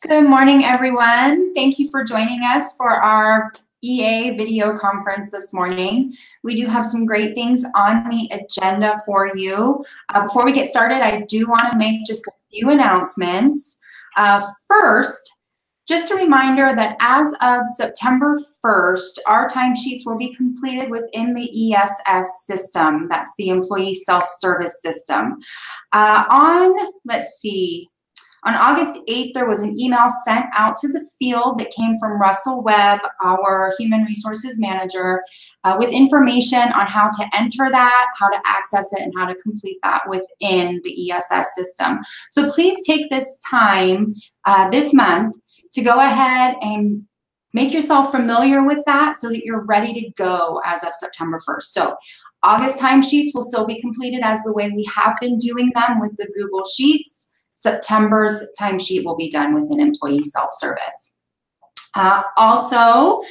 Good morning, everyone. Thank you for joining us for our EA video conference this morning. We do have some great things on the agenda for you. Before we get started, I do want to make just a few announcements. First, just a reminder that as of September 1st, our timesheets will be completed within the ESS system. That's the employee self-service system. On August 8th, there was an email sent out to the field that came from Russell Webb, our Human Resources Manager, with information on how to enter that, how to access it, and how to complete that within the ESS system. So please take this time this month to go ahead and make yourself familiar with that so that you're ready to go as of September 1st. So August timesheets will still be completed as the way we have been doing them with the Google Sheets. September's timesheet will be done with an employee self-service. Also,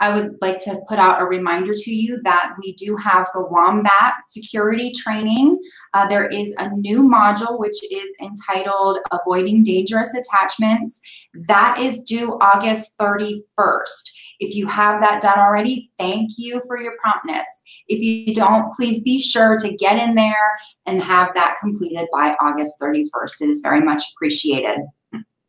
I would like to put out a reminder to you that we do have the Wombat security training. There is a new module which is entitled Avoiding Dangerous Attachments. That is due August 31st. If you have that done already, thank you for your promptness. If you don't, please be sure to get in there and have that completed by August 31st. It is very much appreciated.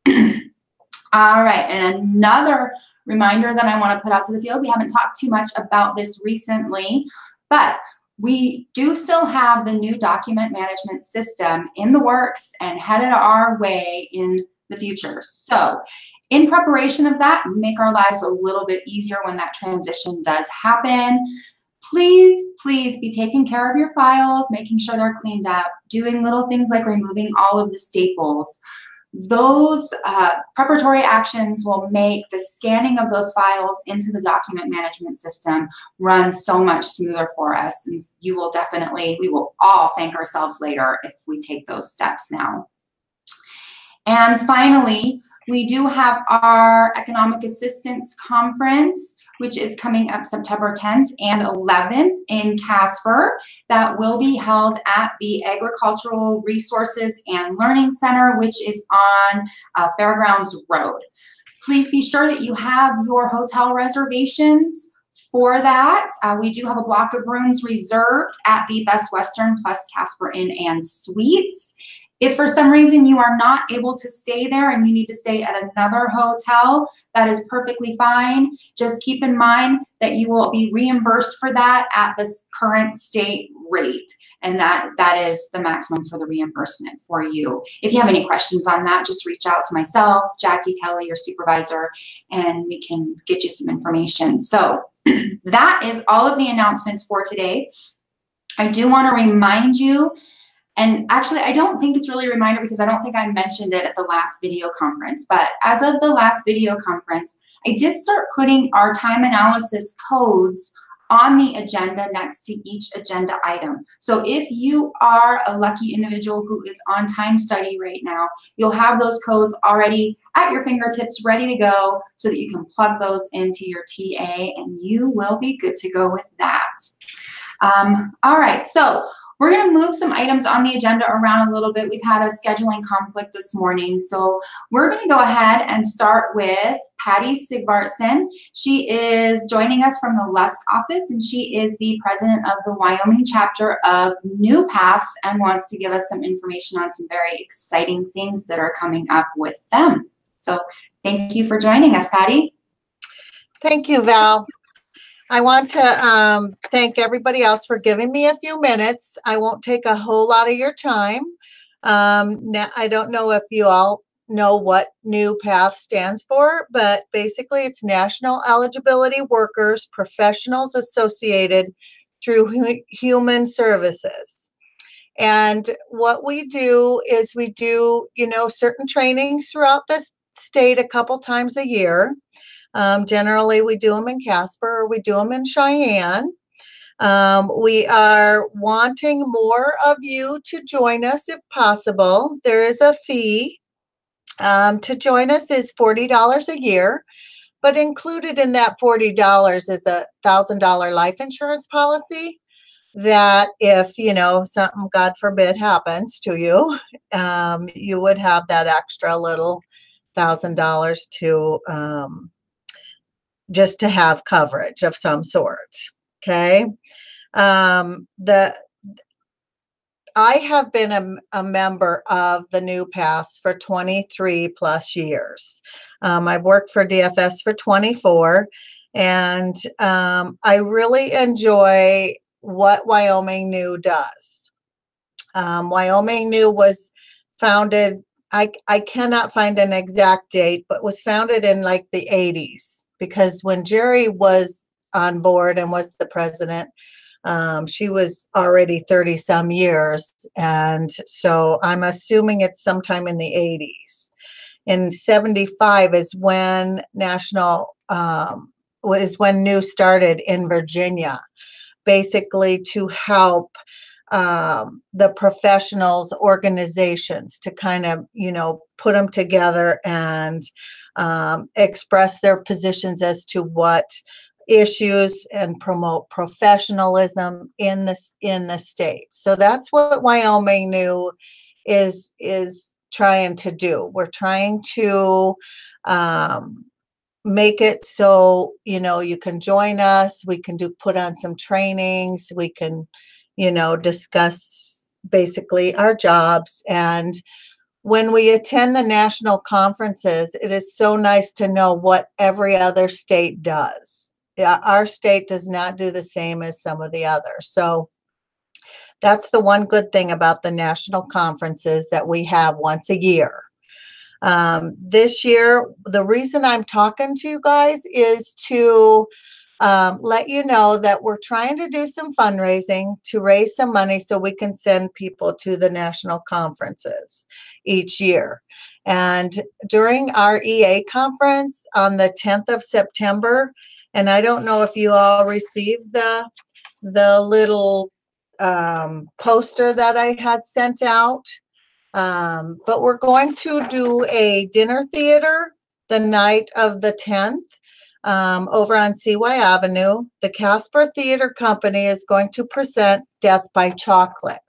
All right, and another reminder that I want to put out to the field, we haven't talked too much about this recently, but we do still have the new document management system in the works and headed our way in the future. So in preparation of that, make our lives a little bit easier when that transition does happen. Please be taking care of your files, making sure they're cleaned up, doing little things like removing all of the staples. Those preparatory actions will make the scanning of those files into the document management system run so much smoother for us. And we will all thank ourselves later if we take those steps now. And finally, we do have our Economic Assistance Conference, which is coming up September 10th and 11th in Casper. That will be held at the Agricultural Resources and Learning Center, which is on Fairgrounds Road. Please be sure that you have your hotel reservations for that. We do have a block of rooms reserved at the Best Western plus Casper Inn and Suites. If for some reason you are not able to stay there and you need to stay at another hotel, that is perfectly fine. Just keep in mind that you will be reimbursed for that at this current state rate. And that is the maximum for the reimbursement for you. If you have any questions on that, just reach out to myself, Jackie Kelly, your supervisor, and we can get you some information. So that is all of the announcements for today. I do want to remind you, and actually, I don't think it's really a reminder because I don't think I mentioned it at the last video conference, but as of the last video conference, I did start putting our time analysis codes on the agenda next to each agenda item. So if you are a lucky individual who is on time study right now, you'll have those codes already at your fingertips, ready to go, so that you can plug those into your TA and you will be good to go with that. All right, so we're going to move some items on the agenda around a little bit. We've had a scheduling conflict this morning. So we're going to go ahead and start with Patty Sigvartson. She is joining us from the Lusk office, and she is the president of the Wyoming chapter of New Paths and wants to give us some information on some very exciting things that are coming up with them. So thank you for joining us, Patty. Thank you, Val. I want to thank everybody else for giving me a few minutes. I won't take a whole lot of your time. I don't know if you all know what New Path stands for, but basically it's National Eligibility Workers Professionals Associated through Human Services. And what we do is we do, certain trainings throughout the state a couple times a year. Generally, we do them in Casper or we do them in Cheyenne. We are wanting more of you to join us if possible. There is a fee. To join us is $40 a year, but included in that $40 is a $1,000 life insurance policy that if, something, God forbid, happens to you, you would have that extra little $1,000 to just to have coverage of some sort. Okay. I have been a member of the New Paths for 23 plus years. I've worked for DFS for 24, and I really enjoy what Wyoming New does. Wyoming New was founded, I cannot find an exact date, but was founded in like the 80s, because when Jerry was on board and was the president, she was already 30 some years. And so I'm assuming it's sometime in the 80s. In 75 is when when New started in Virginia, basically to help the professionals organizations to kind of, put them together and express their positions as to what issues and promote professionalism in the state. So that's what Wyoming New is trying to do. We're trying to make it so you can join us. We can put on some trainings. We can discuss basically our jobs. And when we attend the national conferences, it is so nice to know what every other state does. Our state does not do the same as some of the others. So that's the one good thing about the national conferences that we have once a year. This year, the reason I'm talking to you guys is to let you know that we're trying to do some fundraising to raise some money so we can send people to the national conferences each year. And during our EA conference on the 10th of September, and I don't know if you all received the little poster that I had sent out, but we're going to do a dinner theater the night of the 10th. Over on CY Avenue. The Casper Theater Company is going to present Death by Chocolate.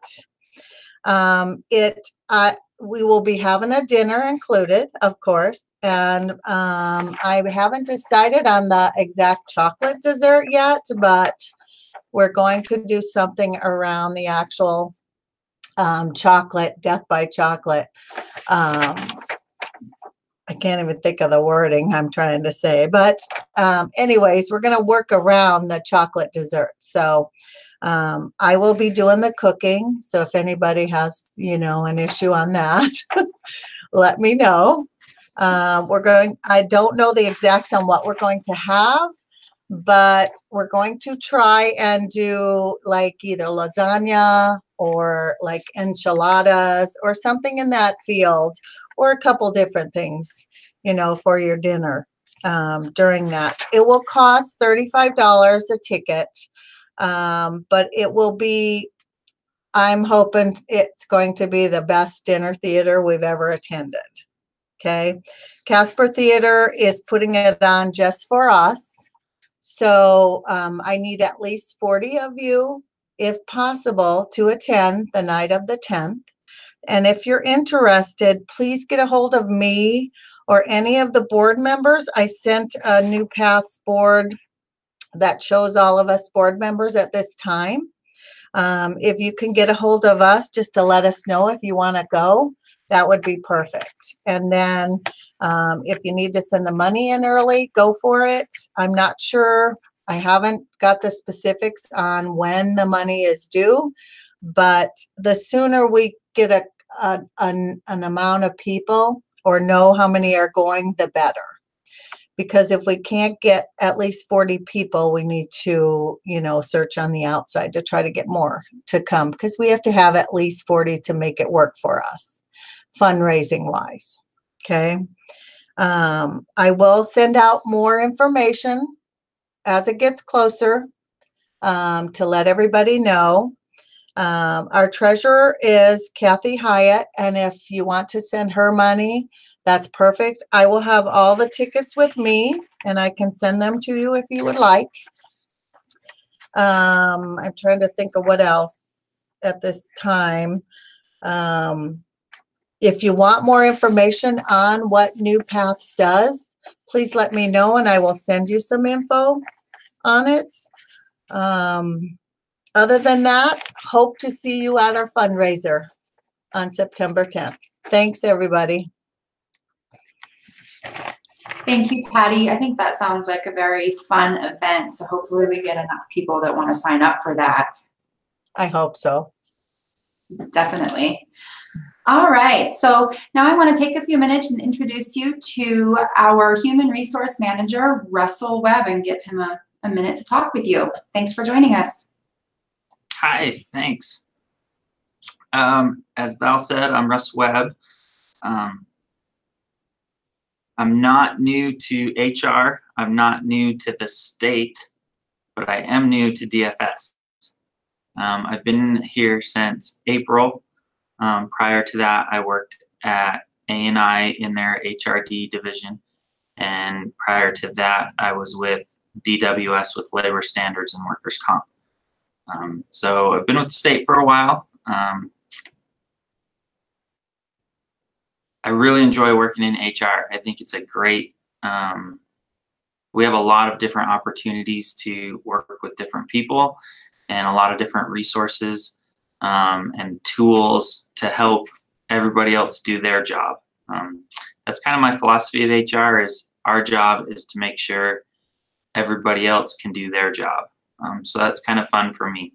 We will be having a dinner included, of course, and I haven't decided on the exact chocolate dessert yet, but we're going to do something around the actual chocolate, Death by Chocolate. I can't even think of the wording I'm trying to say, but anyways, we're going to work around the chocolate dessert. So I will be doing the cooking. So if anybody has, an issue on that, let me know. I don't know the exacts on what we're going to have, but we're going to try and do like either lasagna or like enchiladas or something in that field, or a couple different things, for your dinner during that. It will cost $35 a ticket, but it will be, I'm hoping it's going to be the best dinner theater we've ever attended. Okay. Casper Theater is putting it on just for us. So I need at least 40 of you, if possible, to attend the night of the 10th. And if you're interested, please get a hold of me or any of the board members. I sent a New Paths board that shows all of us board members at this time. If you can get a hold of us just to let us know if you want to go, that would be perfect. And then if you need to send the money in early, go for it. I'm not sure. I haven't got the specifics on when the money is due, but the sooner we get an amount of people or know how many are going, the better. Because if we can't get at least 40 people, we need to, search on the outside to try to get more to come, because we have to have at least 40 to make it work for us, fundraising wise. Okay. I will send out more information as it gets closer to let everybody know. Our treasurer is Kathy Hyatt, and if you want to send her money, that's perfect. I will have all the tickets with me, and I can send them to you if you would like. I'm trying to think of what else at this time. if you want more information on what New Paths does, please let me know and I will send you some info on it. Other than that, hope to see you at our fundraiser on September 10th. Thanks, everybody. Thank you, Patty. I think that sounds like a very fun event. So hopefully we get enough people that want to sign up for that. I hope so. Definitely. All right. So now I want to take a few minutes and introduce you to our Human Resource Manager, Russell Webb, and give him a minute to talk with you. Thanks for joining us. Hi, thanks. As Val said, I'm Russ Webb. I'm not new to HR. I'm not new to the state, but I am new to DFS. I've been here since April. Prior to that, I worked at A&I in their HRD division. And prior to that, I was with DWS with labor standards and workers' comp. So I've been with the state for a while. I really enjoy working in HR. I think it's a great, we have a lot of different opportunities to work with different people and a lot of different resources and tools to help everybody else do their job. That's kind of my philosophy of HR is our job is to make sure everybody else can do their job. So that's kind of fun for me.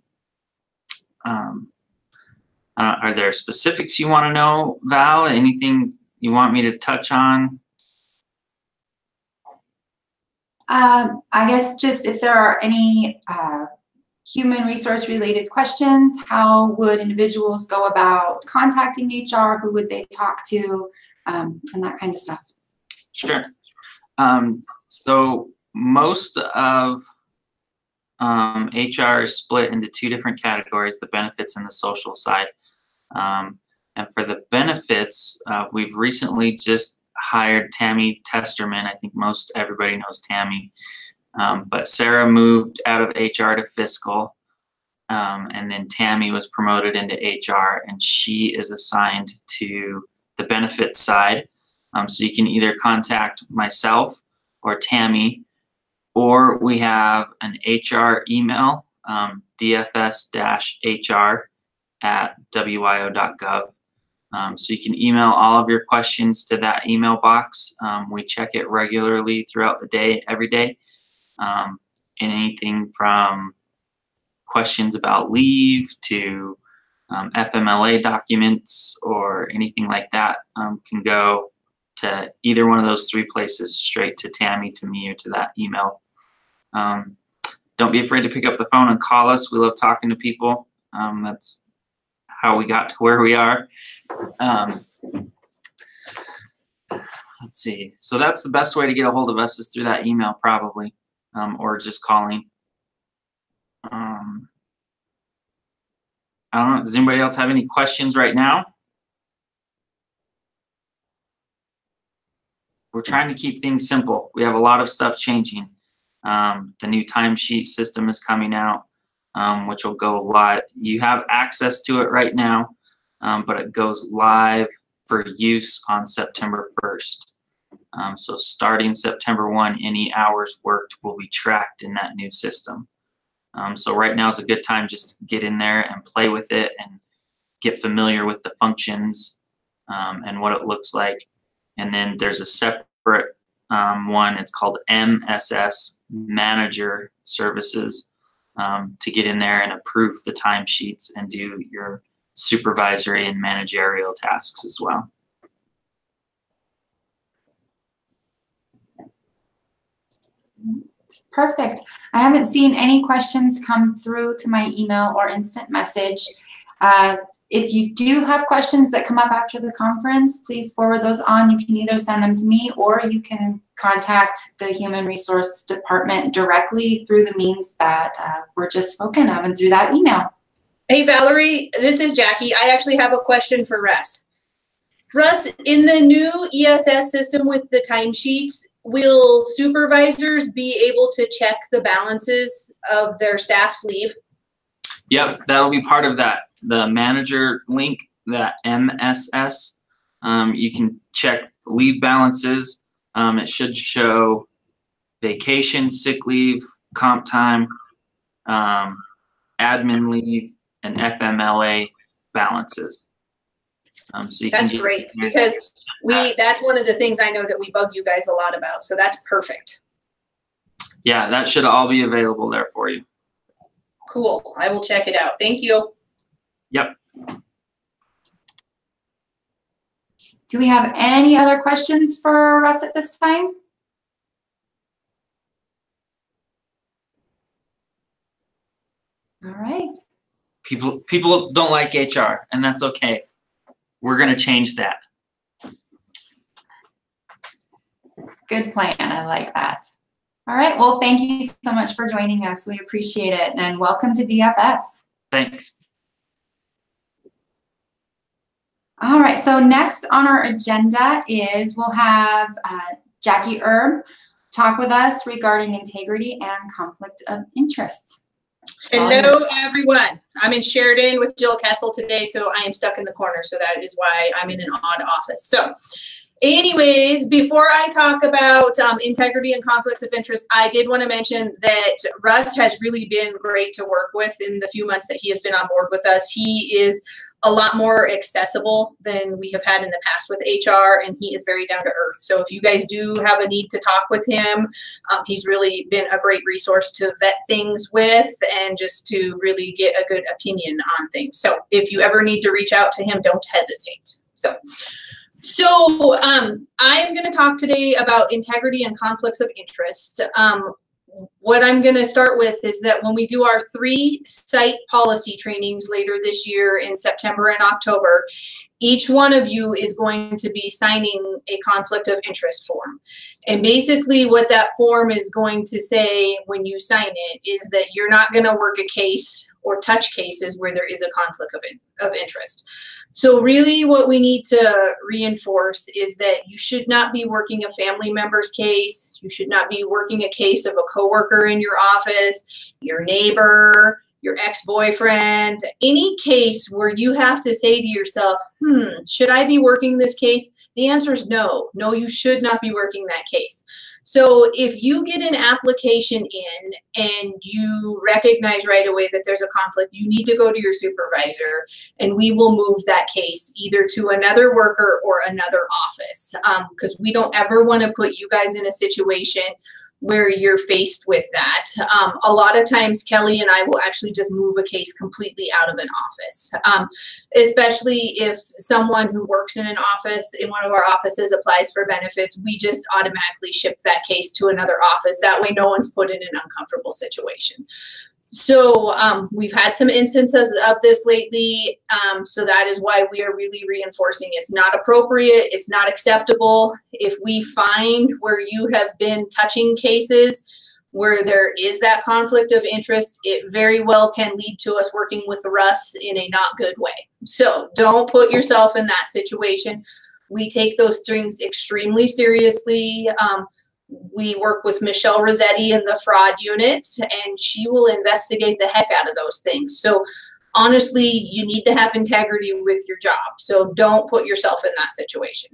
Are there specifics you want to know, Val? Anything you want me to touch on? I guess just if there are any human resource related questions, how would individuals go about contacting HR? Who would they talk to? And that kind of stuff. Sure. So most of HR is split into two different categories, the benefits and the social side. And for the benefits, we've recently just hired Tammy Testerman. I think most everybody knows Tammy. But Sarah moved out of HR to fiscal. And then Tammy was promoted into HR and she is assigned to the benefits side. So you can either contact myself or Tammy, or we have an HR email, dfs-hr@wyo.gov. So you can email all of your questions to that email box. We check it regularly throughout the day, every day. And anything from questions about leave to FMLA documents or anything like that can go to either one of those three places, straight to Tammy, to me, or to that email. Don't be afraid to pick up the phone and call us. We love talking to people. That's how we got to where we are. Let's see. So that's the best way to get a hold of us is through that email probably, or just calling. I don't know. Does anybody else have any questions right now? We're trying to keep things simple. We have a lot of stuff changing. The new timesheet system is coming out, which will go live. You have access to it right now, but it goes live for use on September 1st. So starting September 1, any hours worked will be tracked in that new system. So right now is a good time just to get in there and play with it and get familiar with the functions and what it looks like. And then there's a separate one, it's called MSS, Manager Services, to get in there and approve the timesheets and do your supervisory and managerial tasks as well. Perfect. I haven't seen any questions come through to my email or instant message. If you do have questions that come up after the conference, please forward those on. You can either send them to me or you can contact the Human Resource Department directly through the means that were just spoken of and through that email. Hey, Valerie, this is Jackie. I actually have a question for Russ. Russ, in the new ESS system with the timesheets, will supervisors be able to check the balances of their staff's leave? Yep, that'll be part of that. The manager link, that MSS, You can check leave balances. It should show vacation, sick leave, comp time, admin leave, and FMLA balances. So you That's can great, because that's one of the things I know that we bug you guys a lot about. So that's perfect. Yeah, that should all be available there for you. Cool. I will check it out. Thank you. Yep. Do we have any other questions for Russ at this time? All right. People don't like HR, and that's okay. We're going to change that. Good plan. I like that. All right. Well, thank you so much for joining us. We appreciate it. And welcome to DFS. Thanks. All right. So next on our agenda is we'll have Jackie Erb talk with us regarding integrity and conflict of interest. Hello, everyone. I'm in Sheridan with Jill Kessel today, so I am stuck in the corner. So that is why I'm in an odd office. So anyways, before I talk about integrity and conflicts of interest, I did want to mention that Russ has really been great to work with in the few months that he has been on board with us. He is a lot more accessible than we have had in the past with HR, and he is very down to earth. So if you guys do have a need to talk with him, he's really been a great resource to vet things with and just to really get a good opinion on things. So if you ever need to reach out to him, don't hesitate. So I am going to talk today about integrity and conflicts of interest. What I'm going to start with is that when we do our 3 site policy trainings later this year in September and October, each one of you is going to be signing a conflict of interest form. And basically what that form is going to say when you sign it is that you're not going to work a case or touch cases where there is a conflict of interest. So really what we need to reinforce is that you should not be working a family member's case. You should not be working a case of a coworker in your office, your neighbor, your ex-boyfriend, any case where you have to say to yourself, should I be working this case? The answer is no. No, you should not be working that case. So if you get an application in and you recognize right away that there's a conflict, you need to go to your supervisor and we will move that case either to another worker or another office, because we don't ever want to put you guys in a situation where you're faced with that. A lot of times Kelly and I will actually just move a case completely out of an office, especially if someone who works in an office, in one of our offices, applies for benefits. We just automatically ship that case to another office. That way no one's put in an uncomfortable situation. So we've had some instances of this lately. So that is why we are really reinforcing it's not appropriate. It's not acceptable. If we find where you have been touching cases where there is that conflict of interest, it very well can lead to us working with Russ in a not good way. So don't put yourself in that situation. We take those things extremely seriously. We work with Michelle Rossetti in the fraud unit, and she will investigate the heck out of those things. So honestly, you need to have integrity with your job. So don't put yourself in that situation.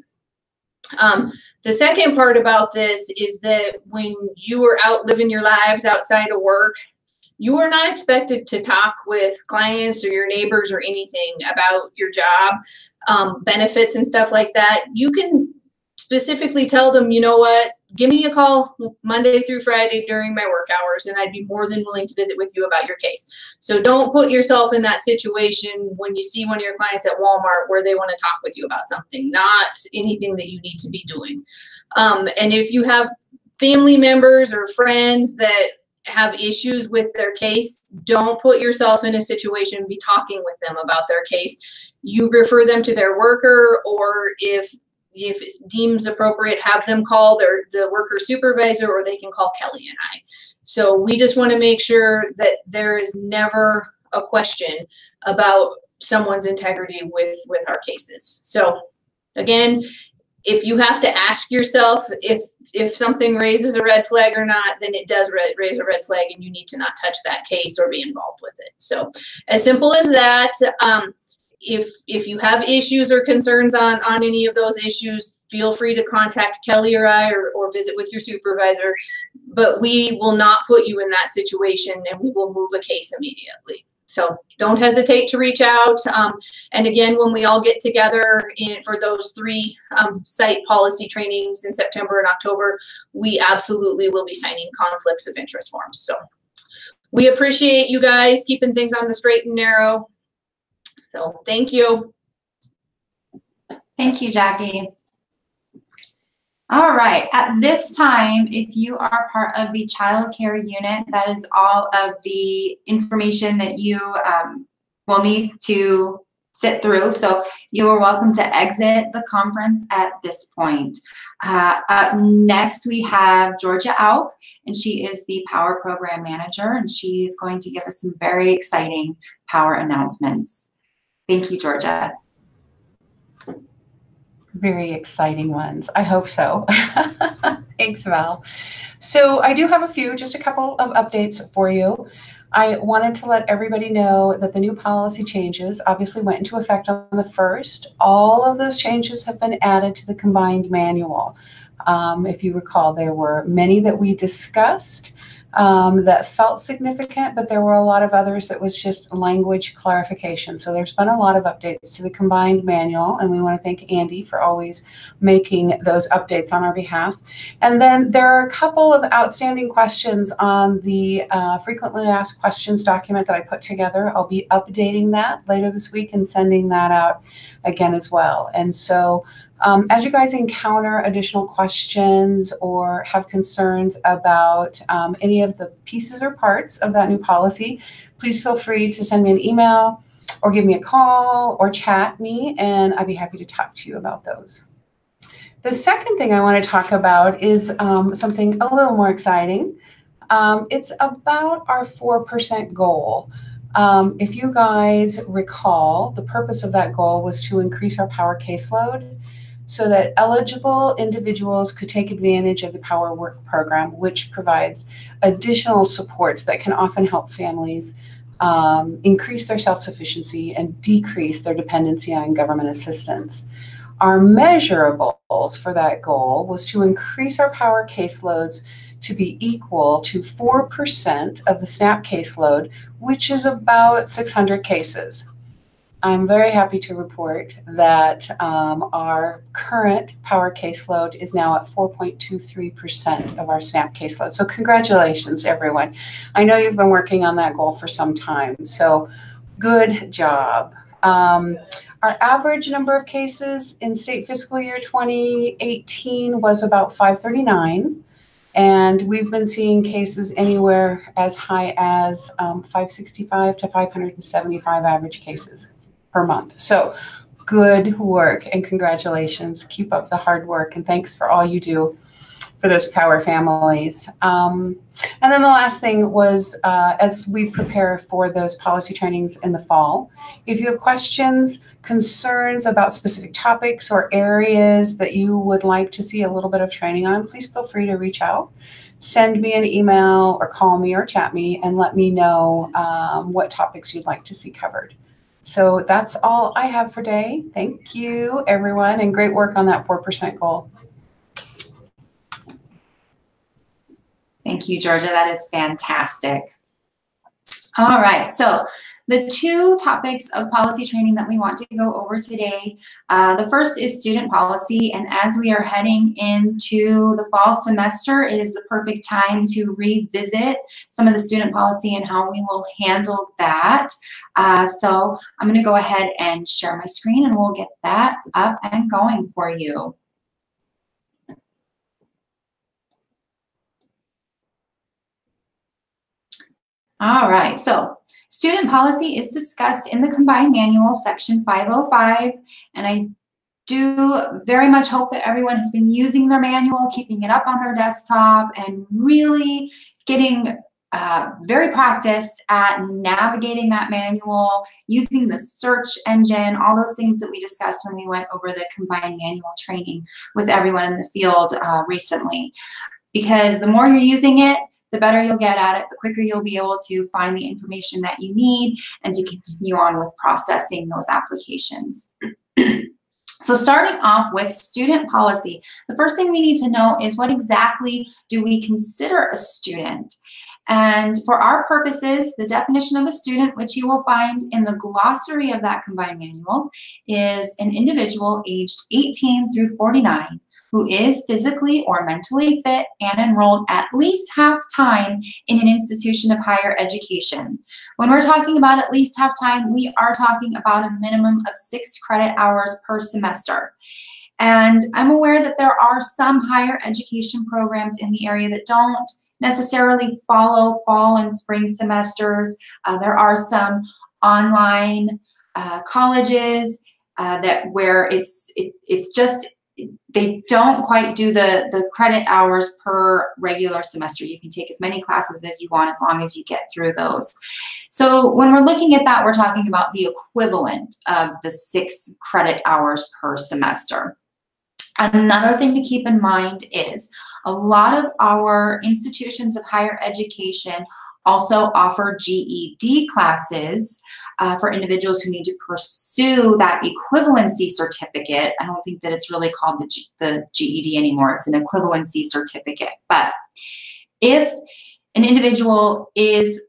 The second part about this is that when you are out living your lives outside of work, you are not expected to talk with clients or your neighbors or anything about your job, benefits and stuff like that. You can specifically tell them, you know what, give me a call Monday through Friday during my work hours, and I'd be more than willing to visit with you about your case. So don't put yourself in that situation when you see one of your clients at Walmart where they want to talk with you about something, not anything that you need to be doing. And if you have family members or friends that have issues with their case, don't put yourself in a situation, be talking with them about their case. You refer them to their worker, or if it deems appropriate, have them call the worker supervisor, or they can call Kelly and I. So we just want to make sure that there is never a question about someone's integrity with our cases. So again, if you have to ask yourself if something raises a red flag or not, then it does raise a red flag and you need to not touch that case or be involved with it. So as simple as that. if you have issues or concerns on any of those issues, feel free to contact Kelly or I, or visit with your supervisor. But we will not put you in that situation, and we will move a case immediately. So don't hesitate to reach out. And again, when we all get together for those 3 site policy trainings in September and October, we absolutely will be signing conflicts of interest forms. So we appreciate you guys keeping things on the straight and narrow. So thank you. Thank you, Jackie. All right, at this time, if you are part of the child care unit, that is all of the information that you will need to sit through. So you are welcome to exit the conference at this point. Up next, we have Georgia Auk, and she is the Power Program Manager, and she is going to give us some very exciting power announcements. Thank you, Georgia. Very exciting ones. I hope so. Thanks, Val. So I do have just a couple of updates for you. I wanted to let everybody know that the new policy changes obviously went into effect on the 1st. All of those changes have been added to the combined manual. If you recall, there were many that we discussed that felt significant, but there were a lot of others that was just language clarification. So there's been a lot of updates to the combined manual, and we want to thank Andy for always making those updates on our behalf. And then there are a couple of outstanding questions on the frequently asked questions document that I put together. I'll be updating that later this week and sending that out again as well. And so as you guys encounter additional questions or have concerns about any of the pieces or parts of that new policy, please feel free to send me an email or give me a call or chat me, and I'd be happy to talk to you about those. The second thing I want to talk about is something a little more exciting. It's about our 4% goal. If you guys recall, the purpose of that goal was to increase our power caseload so that eligible individuals could take advantage of the Power Work program, which provides additional supports that can often help families increase their self-sufficiency and decrease their dependency on government assistance. Our measurables for that goal was to increase our power caseloads to be equal to 4% of the SNAP caseload, which is about 600 cases. I'm very happy to report that our current power caseload is now at 4.23% of our SNAP caseload. So congratulations, everyone. I know you've been working on that goal for some time, so good job. Our average number of cases in state fiscal year 2018 was about 539. And we've been seeing cases anywhere as high as 565 to 575 average cases per month. So good work and congratulations. Keep up the hard work, and thanks for all you do for those power families. And then the last thing was, as we prepare for those policy trainings in the fall, if you have questions, concerns about specific topics or areas that you would like to see a little bit of training on, please feel free to reach out. Send me an email or call me or chat me and let me know what topics you'd like to see covered. So that's all I have for today. Thank you, everyone, and great work on that 4% goal. Thank you, Georgia. That is fantastic. All right, so the 2 topics of policy training that we want to go over today, the first is student policy, and as we are heading into the fall semester, it is the perfect time to revisit some of the student policy and how we will handle that. So I'm going to go ahead and share my screen and we'll get that up and going for you. All right, so student policy is discussed in the combined manual, section 505, and I do very much hope that everyone has been using their manual, keeping it up on their desktop, and really getting very practiced at navigating that manual, using the search engine, all those things that we discussed when we went over the combined manual training with everyone in the field recently. Because the more you're using it, the better you'll get at it, the quicker you'll be able to find the information that you need and to continue on with processing those applications. So starting off with student policy, the first thing we need to know is what exactly do we consider a student? And for our purposes, the definition of a student, which you will find in the glossary of that combined manual, is an individual aged 18 through 49 who is physically or mentally fit and enrolled at least half-time in an institution of higher education. When we're talking about at least half-time, we are talking about a minimum of 6 credit hours per semester. And I'm aware that there are some higher education programs in the area that don't necessarily follow fall and spring semesters. There are some online colleges where it's just they don't quite do the credit hours per regular semester. You can take as many classes as you want as long as you get through those. So when we're looking at that, we're talking about the equivalent of the 6 credit hours per semester. Another thing to keep in mind is a lot of our institutions of higher education also offer GED classes for individuals who need to pursue that equivalency certificate. I don't think that it's really called the GED anymore. It's an equivalency certificate. But if an individual is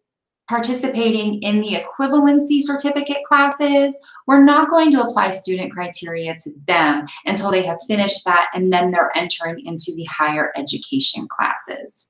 participating in the equivalency certificate classes, we're not going to apply student criteria to them until they have finished that, and then they're entering into the higher education classes.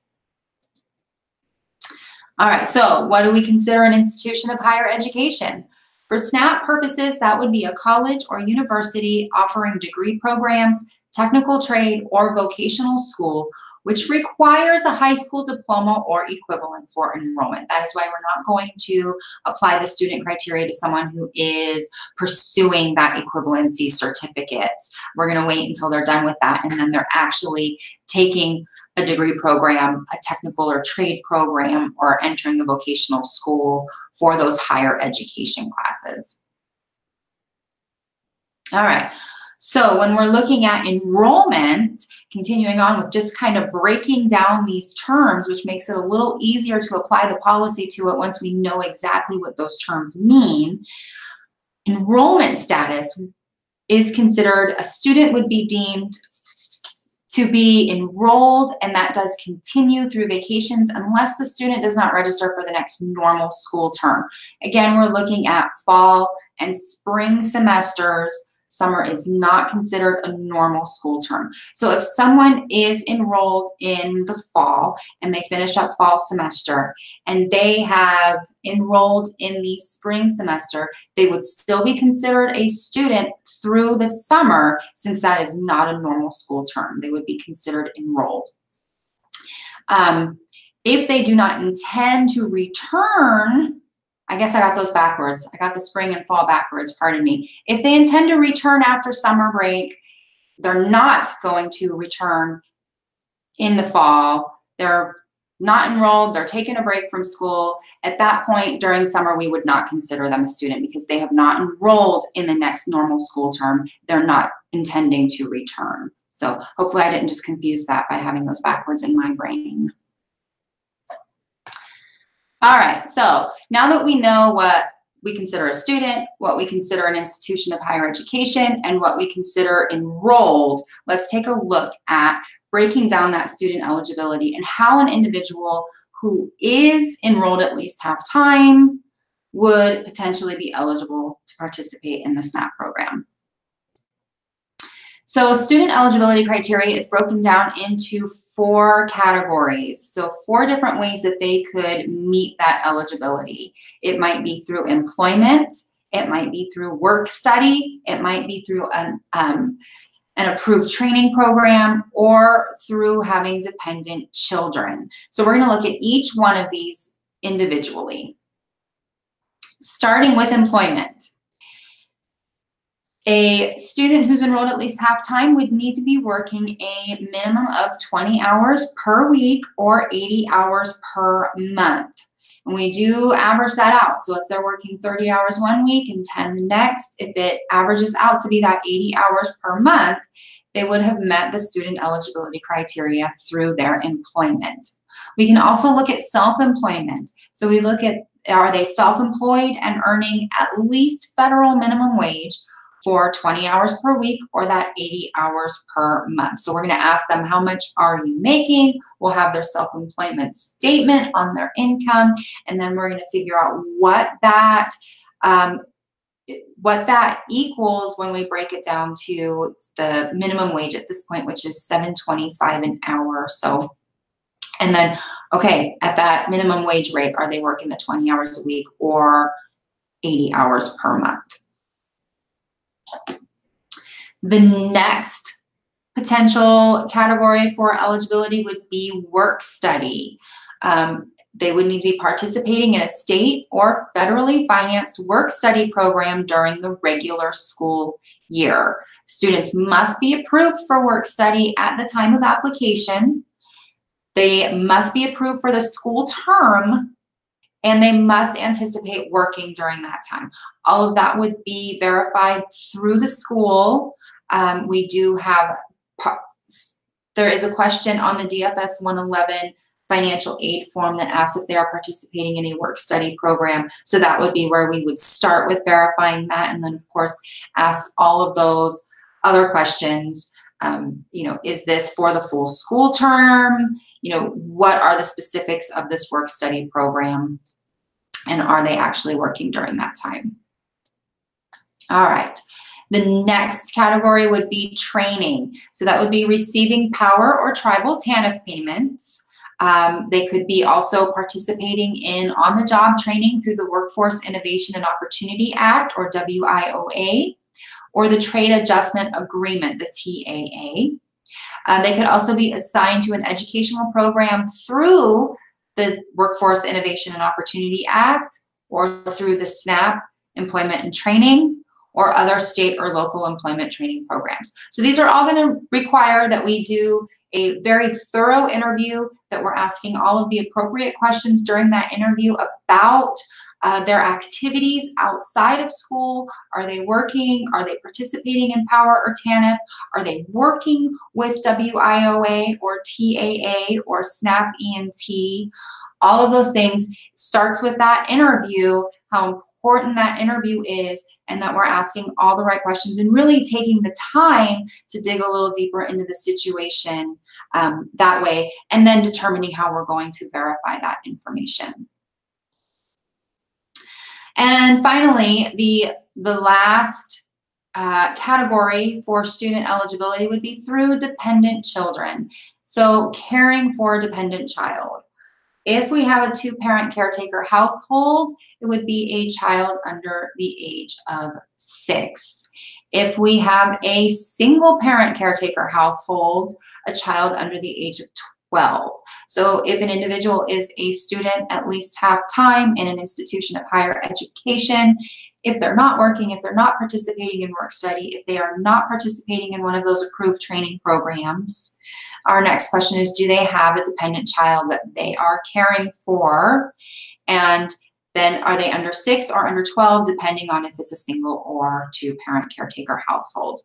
All right, so what do we consider an institution of higher education? For SNAP purposes, that would be a college or university offering degree programs, technical trade, or vocational school, which requires a high school diploma or equivalent for enrollment. That is why we're not going to apply the student criteria to someone who is pursuing that equivalency certificate. We're going to wait until they're done with that, and then they're actually taking a degree program, a technical or trade program, or entering a vocational school for those higher education classes. All right. So when we're looking at enrollment, continuing on with just kind of breaking down these terms, which makes it a little easier to apply the policy to it once we know exactly what those terms mean. Enrollment status is considered, a student would be deemed to be enrolled, and that does continue through vacations unless the student does not register for the next normal school term. Again, we're looking at fall and spring semesters. Summer is not considered a normal school term. So if someone is enrolled in the fall and they finish up fall semester and they have enrolled in the spring semester, they would still be considered a student through the summer, since that is not a normal school term. They would be considered enrolled. If they do not intend to return, I guess I got those backwards. I got the spring and fall backwards, pardon me. If they intend to return after summer break, they're not going to return in the fall. They're not enrolled, they're taking a break from school. At that point during summer, we would not consider them a student because they have not enrolled in the next normal school term. They're not intending to return. So hopefully I didn't just confuse that by having those backwards in my brain. All right, so now that we know what we consider a student, what we consider an institution of higher education, and what we consider enrolled, let's take a look at breaking down that student eligibility and how an individual who is enrolled at least half-time would potentially be eligible to participate in the SNAP program. So student eligibility criteria is broken down into 4 categories. So 4 different ways that they could meet that eligibility. It might be through employment, it might be through work study, it might be through an approved training program, or through having dependent children. So we're going to look at each one of these individually. Starting with employment. A student who's enrolled at least half-time would need to be working a minimum of 20 hours per week or 80 hours per month. And we do average that out. So if they're working 30 hours one week and 10 the next, if it averages out to be that 80 hours per month, they would have met the student eligibility criteria through their employment. We can also look at self-employment. So we look at, are they self-employed and earning at least federal minimum wage for 20 hours per week or that 80 hours per month. So we're going to ask them, how much are you making? We'll have their self-employment statement on their income, and then we're going to figure out what that equals when we break it down to the minimum wage at this point, which is $7.25 an hour. So, and then, okay, at that minimum wage rate, are they working the 20 hours a week or 80 hours per month? The next potential category for eligibility would be work study. They would need to be participating in a state or federally financed work study program during the regular school year. Students must be approved for work study at the time of application. They must be approved for the school term, and they must anticipate working during that time. All of that would be verified through the school. We do have, there is a question on the DFS 111 financial aid form that asks if they are participating in a work study program. So that would be where we would start with verifying that, and then of course ask all of those other questions. You know, is this for the full school term? You know, what are the specifics of this work study program? And are they actually working during that time? All right. The next category would be training. So that would be receiving power or tribal TANF payments. They could be also participating in on-the-job training through the Workforce Innovation and Opportunity Act, or WIOA, or the Trade Adjustment Agreement, the TAA. They could also be assigned to an educational program through the Workforce Innovation and Opportunity Act, or through the SNAP Employment and Training, or other state or local employment training programs. So these are all going to require that we do a very thorough interview, that we're asking all of the appropriate questions during that interview about their activities outside of school. Are they working? Are they participating in Power or TANF? Are they working with WIOA or TAA or SNAP ENT? All of those things. It starts with that interview, how important that interview is, and that we're asking all the right questions and really taking the time to dig a little deeper into the situation that way, and then determining how we're going to verify that information. And finally, the last category for student eligibility would be through dependent children. So caring for a dependent child. If we have a two-parent caretaker household, it would be a child under the age of 6. If we have a single parent caretaker household, a child under the age of 12. So if an individual is a student at least half-time in an institution of higher education, if they're not working, if they're not participating in work study, if they are not participating in one of those approved training programs, our next question is, do they have a dependent child that they are caring for? And then are they under 6 or under 12, depending on if it's a single or two-parent caretaker household.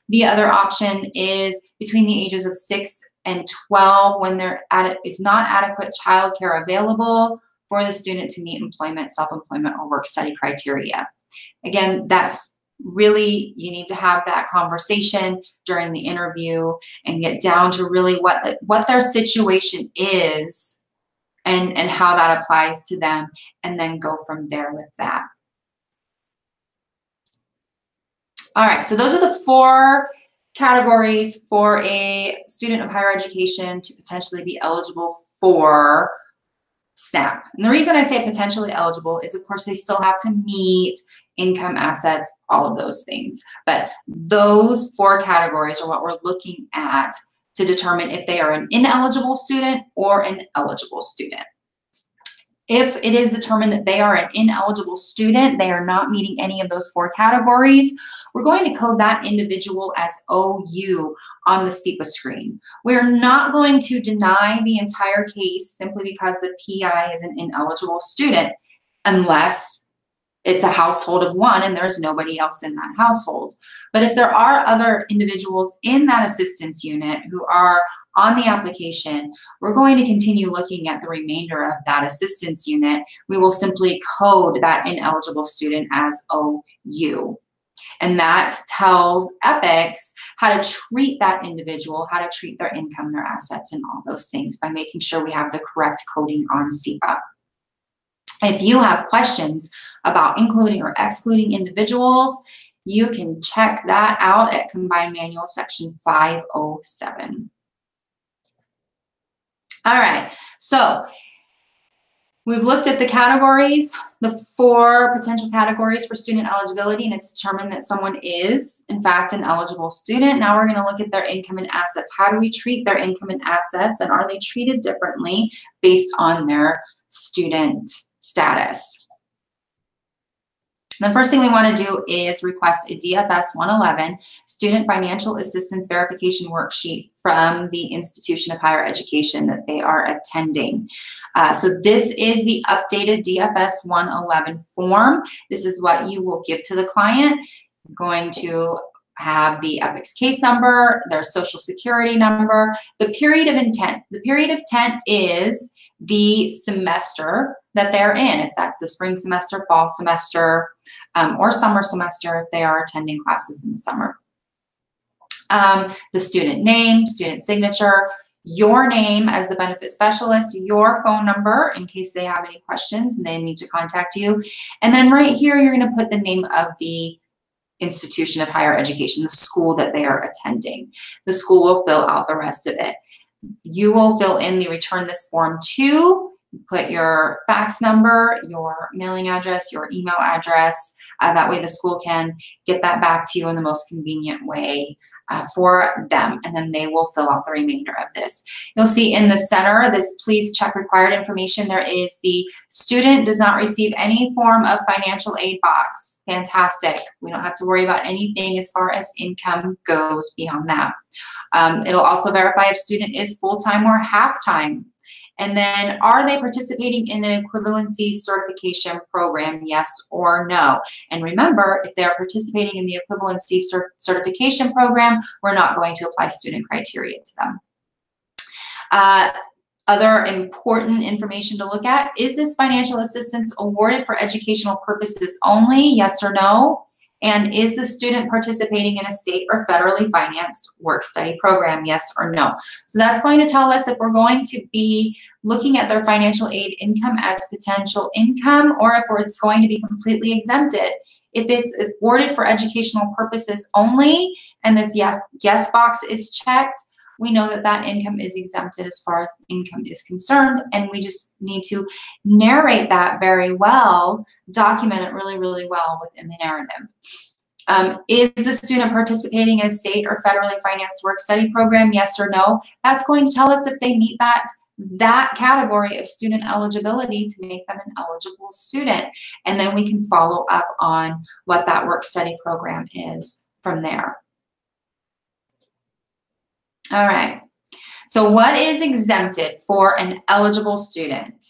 The other option is between the ages of 6 and 12, when there is not adequate childcare available for the student to meet employment, self-employment, or work study criteria. Again, that's really, you need to have that conversation during the interview and get down to really what their situation is and how that applies to them, and then go from there with that. All right, so those are the 4 categories for a student of higher education to potentially be eligible for SNAP. And the reason I say potentially eligible is, of course, they still have to meet income, assets, all of those things. But those 4 categories are what we're looking at to determine if they are an ineligible student or an eligible student. If it is determined that they are an ineligible student, they are not meeting any of those 4 categories, we're going to code that individual as OU on the SEPA screen. We're not going to deny the entire case simply because the PI is an ineligible student, unless it's a household of one and there's nobody else in that household. But if there are other individuals in that assistance unit who are on the application, we're going to continue looking at the remainder of that assistance unit. We will simply code that ineligible student as OU. And that tells EPICS how to treat that individual, how to treat their income, their assets, and all those things by making sure we have the correct coding on SEPA. If you have questions about including or excluding individuals, you can check that out at Combined Manual Section 507. All right, so we've looked at the categories, the 4 potential categories for student eligibility, and it's determined that someone is, in fact, an eligible student. Now we're going to look at their income and assets. How do we treat their income and assets, and are they treated differently based on their student status? The first thing we want to do is request a DFS 111 Student Financial Assistance Verification Worksheet from the institution of higher education that they are attending. So this is the updated DFS 111 form. This is what you will give to the client. You're going to have the EPICS case number, their social security number, the period of intent. The period of intent is the semester that they're in, if that's the spring semester, fall semester, or summer semester if they are attending classes in the summer. The student name, student signature, your name as the benefit specialist, your phone number in case they have any questions and they need to contact you. And then right here, you're going to put the name of the institution of higher education, the school that they are attending. The school will fill out the rest of it. You will fill in the return this form to, put your fax number, your mailing address, your email address. That way the school can get that back to you in the most convenient way for them, and then they will fill out the remainder of this. You'll see in the center, this please check required information. There is the student does not receive any form of financial aid box. Fantastic. We don't have to worry about anything as far as income goes beyond that. It'll also verify if student is full-time or half-time. And then, are they participating in an equivalency certification program, yes or no? And remember, if they're participating in the equivalency certification program, we're not going to apply student criteria to them. Other important information to look at, is this financial assistance awarded for educational purposes only, yes or no? And is the student participating in a state or federally financed work-study program, yes or no? So that's going to tell us if we're going to be looking at their financial aid income as potential income, or if it's going to be completely exempted. If it's awarded for educational purposes only, and this yes box is checked, we know that that income is exempted as far as income is concerned, and we just need to narrate that very well, document it really, really well within the narrative. Is the student participating in a state or federally financed work-study program, yes or no? That's going to tell us if they meet that category of student eligibility to make them an eligible student. And then we can follow up on what that work-study program is from there. All right, so what is exempted for an eligible student?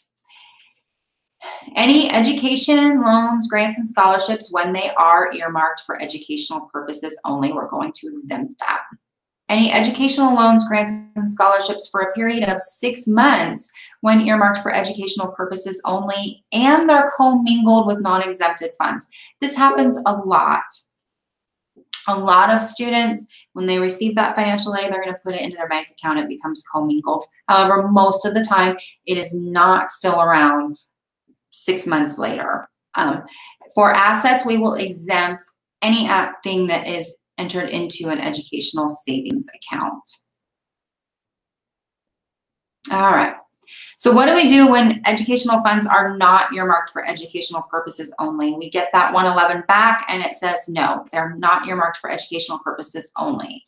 Any education, loans, grants, and scholarships when they are earmarked for educational purposes only, we're going to exempt that. Any educational loans, grants, and scholarships for a period of 6 months when earmarked for educational purposes only, and they're commingled with non-exempted funds. This happens a lot. A lot of students, when they receive that financial aid, they're going to put it into their bank account. It becomes commingled. However, most of the time, it is not still around 6 months later. For assets, we will exempt anything that is entered into an educational savings account. All right. So what do we do when educational funds are not earmarked for educational purposes only? We get that 111 back and it says no, they're not earmarked for educational purposes only.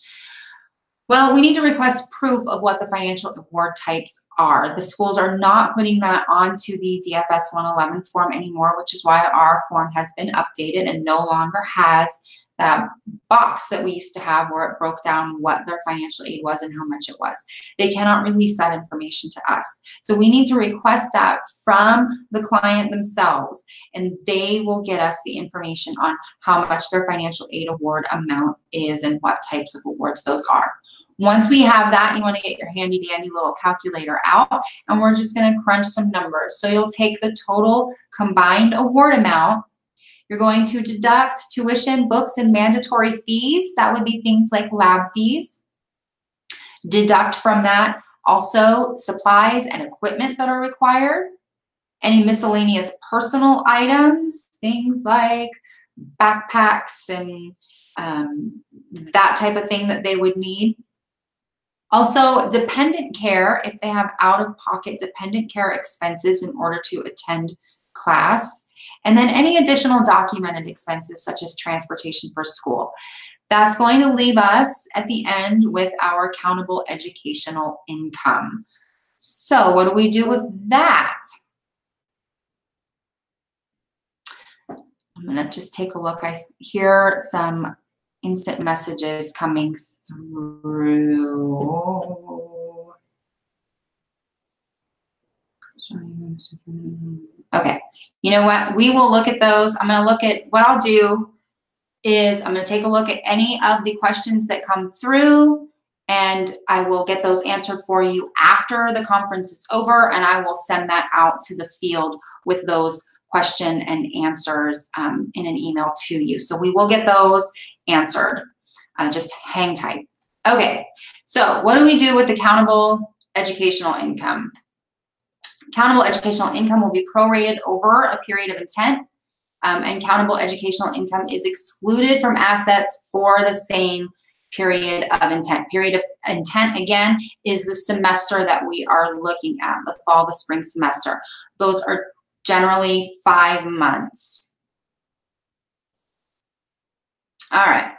Well, we need to request proof of what the financial award types are. The schools are not putting that onto the DFS 111 form anymore, which is why our form has been updated and no longer has that box that we used to have where it broke down what their financial aid was and how much it was. They cannot release that information to us. So we need to request that from the client themselves, and they will get us the information on how much their financial aid award amount is and what types of awards those are. Once we have that, you want to get your handy dandy little calculator out, and we're just going to crunch some numbers. So you'll take the total combined award amount. You're going to deduct tuition, books, and mandatory fees. That would be things like lab fees. Deduct from that also supplies and equipment that are required. Any miscellaneous personal items, things like backpacks and that type of thing that they would need. Also, dependent care, if they have out-of-pocket dependent care expenses in order to attend class. And then any additional documented expenses such as transportation for school. That's going to leave us at the end with our countable educational income. So what do we do with that? I'm going to just take a look. I hear some instant messages coming through. Okay, you know what? We will look at those. I'm going to look at what I'll do is I'm going to take a look at any of the questions that come through, and I will get those answered for you after the conference is over, and I will send that out to the field with those question and answers in an email to you. So we will get those answered. Just hang tight. Okay, so what do we do with the countable educational income? Countable educational income will be prorated over a period of intent, and countable educational income is excluded from assets for the same period of intent. Period of intent, again, is the semester that we are looking at, the fall, the spring semester. Those are generally 5 months. All right.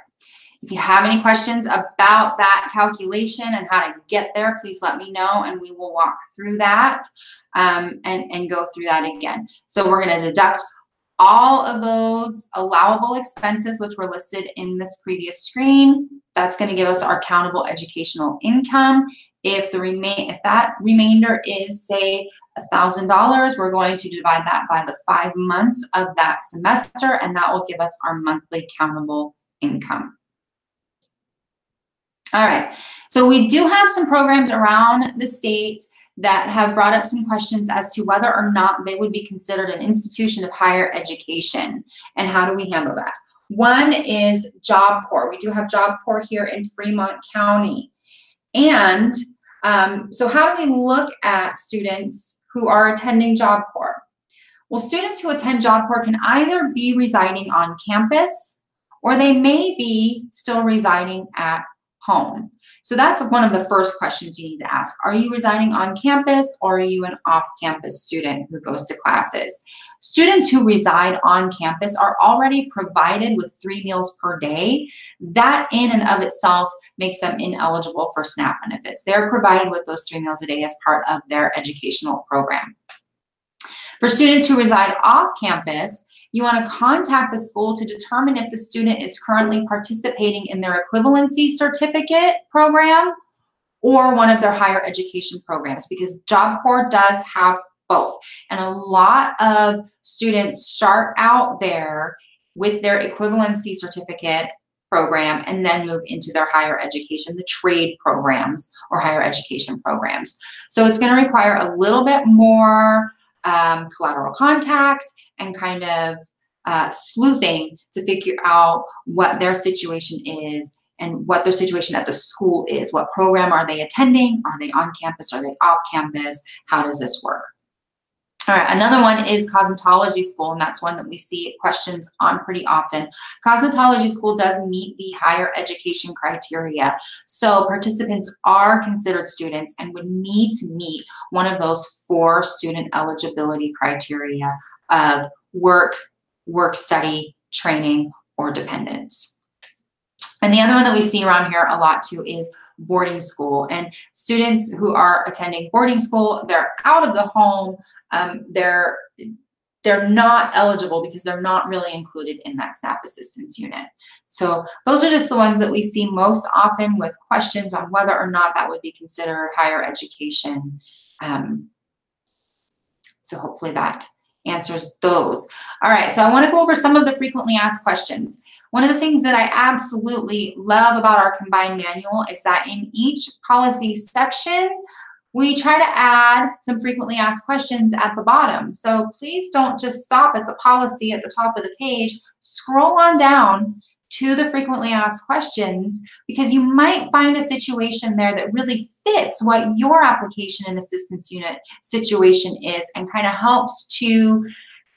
If you have any questions about that calculation and how to get there, please let me know and we will walk through that and go through that again. So we're going to deduct all of those allowable expenses which were listed in this previous screen. That's going to give us our countable educational income. If that remainder is, say, $1,000, we're going to divide that by the 5 months of that semester, and that will give us our monthly countable income. All right, so we do have some programs around the state that have brought up some questions as to whether or not they would be considered an institution of higher education, and how do we handle that? One is Job Corps. We do have Job Corps here in Fremont County. And so how do we look at students who are attending Job Corps? Well, students who attend Job Corps can either be residing on campus or they may be still residing at home. So that's one of the first questions you need to ask. Are you residing on campus or are you an off-campus student who goes to classes? Students who reside on campus are already provided with 3 meals per day. That in and of itself makes them ineligible for SNAP benefits. They're provided with those 3 meals a day as part of their educational program. For students who reside off campus, you want to contact the school to determine if the student is currently participating in their equivalency certificate program or one of their higher education programs, because Job Corps does have both. And a lot of students start out there with their equivalency certificate program and then move into their higher education, the trade programs or higher education programs. So it's going to require a little bit more collateral contact and kind of sleuthing to figure out what their situation is and what their situation at the school is. What program are they attending? Are they on campus? Are they off campus? How does this work? All right, another one is cosmetology school, and that's one that we see questions on pretty often. Cosmetology school does meet the higher education criteria, so participants are considered students and would need to meet one of those 4 student eligibility criteria of work, study, training, or dependence. And the other one that we see around here a lot too is boarding school. And students who are attending boarding school, they're out of the home, they're not eligible because they're not really included in that SNAP assistance unit. So those are just the ones that we see most often with questions on whether or not that would be considered higher education. So hopefully that answers those. All right, so I want to go over some of the frequently asked questions. One of the things that I absolutely love about our combined manual is that in each policy section, we try to add some frequently asked questions at the bottom. So please don't just stop at the policy at the top of the page. Scroll on down to the frequently asked questions, because you might find a situation there that really fits what your application and assistance unit situation is and kind of helps to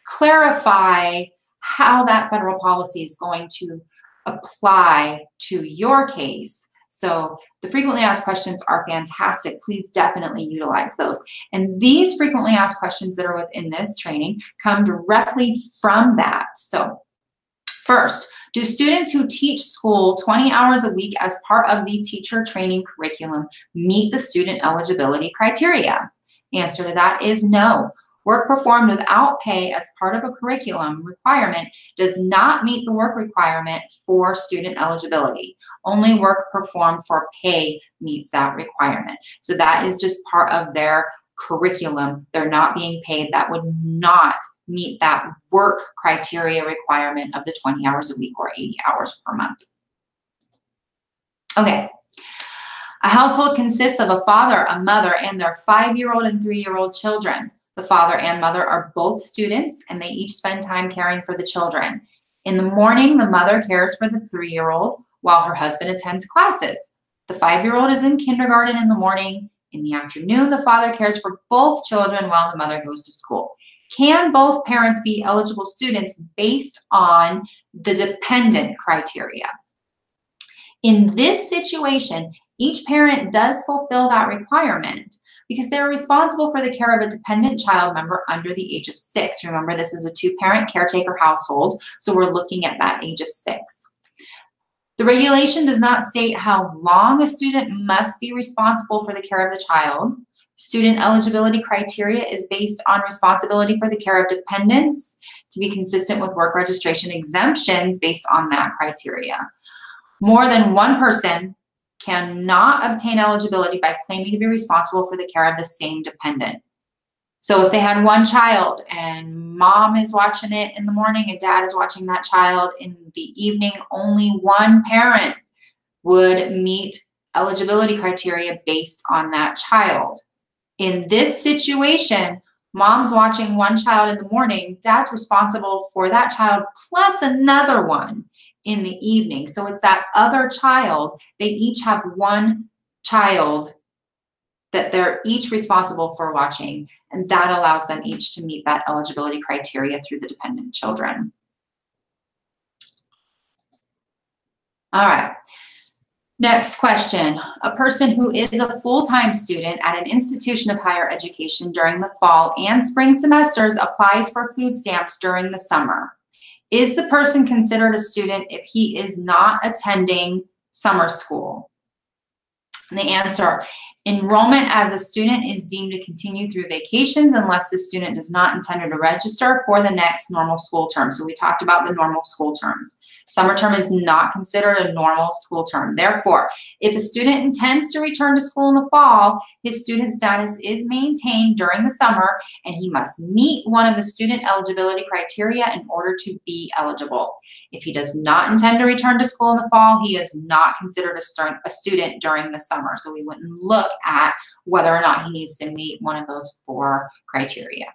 clarify how that federal policy is going to apply to your case. So the frequently asked questions are fantastic. Please definitely utilize those. And these frequently asked questions that are within this training come directly from that. So first, do students who teach school 20 hours a week as part of the teacher training curriculum meet the student eligibility criteria? The answer to that is no. Work performed without pay as part of a curriculum requirement does not meet the work requirement for student eligibility. Only work performed for pay meets that requirement. So that is just part of their curriculum. They're not being paid. That would not meet that work criteria requirement of the 20 hours a week or 80 hours per month. Okay. A household consists of a father, a mother, and their 5-year-old and 3-year-old children. The father and mother are both students, and they each spend time caring for the children. In the morning, the mother cares for the 3-year-old while her husband attends classes. The 5-year-old is in kindergarten in the morning. In the afternoon, the father cares for both children while the mother goes to school. Can both parents be eligible students based on the dependent criteria? In this situation, each parent does fulfill that requirement because they're responsible for the care of a dependent child member under the age of 6. Remember, this is a 2-parent caretaker household, so we're looking at that age of 6. The regulation does not state how long a student must be responsible for the care of the child. Student eligibility criteria is based on responsibility for the care of dependents to be consistent with work registration exemptions based on that criteria. More than one person cannot obtain eligibility by claiming to be responsible for the care of the same dependent. So if they had one child and mom is watching it in the morning and dad is watching that child in the evening, only one parent would meet eligibility criteria based on that child. In this situation, mom's watching one child in the morning, dad's responsible for that child plus another one in the evening. So it's that other child. They each have one child that they're each responsible for watching, and that allows them each to meet that eligibility criteria through the dependent children. All right. Next question. A person who is a full-time student at an institution of higher education during the fall and spring semesters applies for food stamps during the summer. Is the person considered a student if he is not attending summer school? And the answer, enrollment as a student is deemed to continue through vacations unless the student does not intend to register for the next normal school term. So we talked about the normal school terms. Summer term is not considered a normal school term. Therefore, if a student intends to return to school in the fall, his student status is maintained during the summer, and he must meet one of the student eligibility criteria in order to be eligible. If he does not intend to return to school in the fall, he is not considered a student during the summer. So we wouldn't look at whether or not he needs to meet one of those 4 criteria.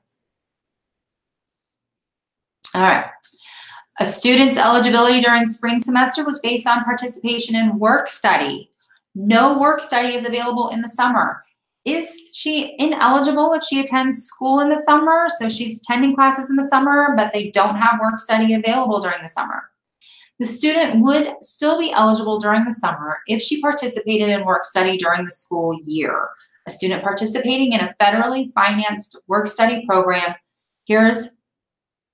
All right. A student's eligibility during spring semester was based on participation in work study. No work study is available in the summer. Is she ineligible if she attends school in the summer? So she's attending classes in the summer, but they don't have work study available during the summer. The student would still be eligible during the summer if she participated in work study during the school year. A student participating in a federally financed work study program, here's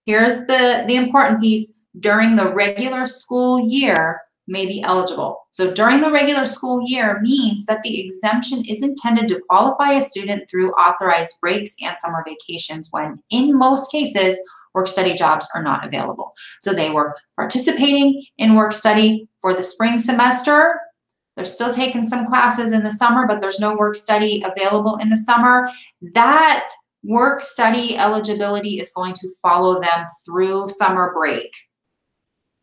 the important piece, during the regular school year may be eligible. So during the regular school year means that the exemption is intended to qualify a student through authorized breaks and summer vacations when, in most cases, work study jobs are not available. So they were participating in work study for the spring semester. They're still taking some classes in the summer, but there's no work study available in the summer. That work study eligibility is going to follow them through summer break.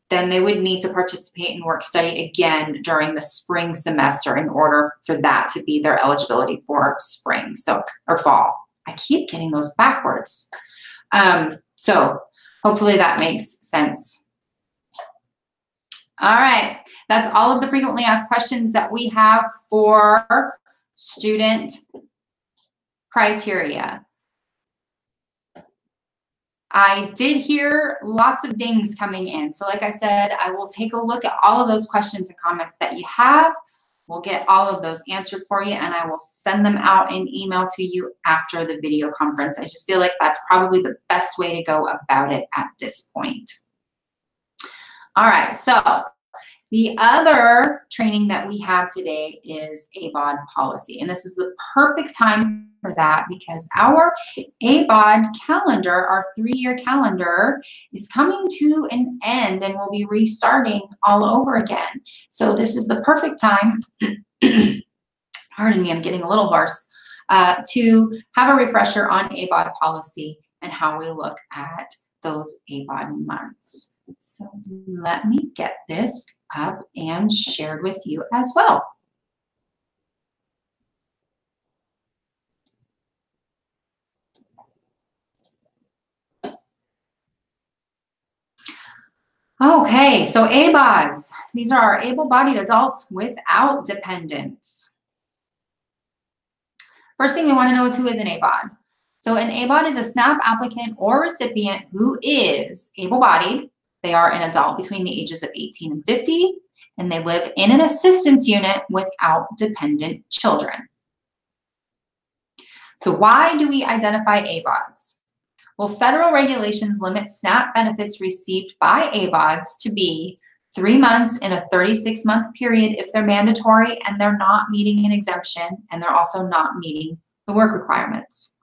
Then they would need to participate in work study again during the spring semester in order for that to be their eligibility for spring, or fall. I keep getting those backwards. So hopefully that makes sense. All right, that's all of the frequently asked questions that we have for student criteria. I did hear lots of dings coming in. So like I said, I will take a look at all of those questions and comments that you have. We'll get all of those answered for you, and I will send them out in email to you after the video conference. I just feel like that's probably the best way to go about it at this point. All right, so the other training that we have today is ABAWD policy, and this is the perfect time for that because our ABAWD calendar, our 3-year calendar, is coming to an end and we'll be restarting all over again. So this is the perfect time, pardon me, I'm getting a little hoarse, to have a refresher on ABAWD policy and how we look at those ABAWD months. So let me get this up and shared with you as well. Okay, so ABAWDs. These are our able-bodied adults without dependents. First thing we want to know is who is an ABAWD. So an ABAWD is a SNAP applicant or recipient who is able-bodied. They are an adult between the ages of 18 and 50, and they live in an assistance unit without dependent children. So why do we identify ABAWDs? Well, federal regulations limit SNAP benefits received by ABAWDs to be 3 months in a 36-month period if they're mandatory and they're not meeting an exemption, and they're also not meeting the work requirements.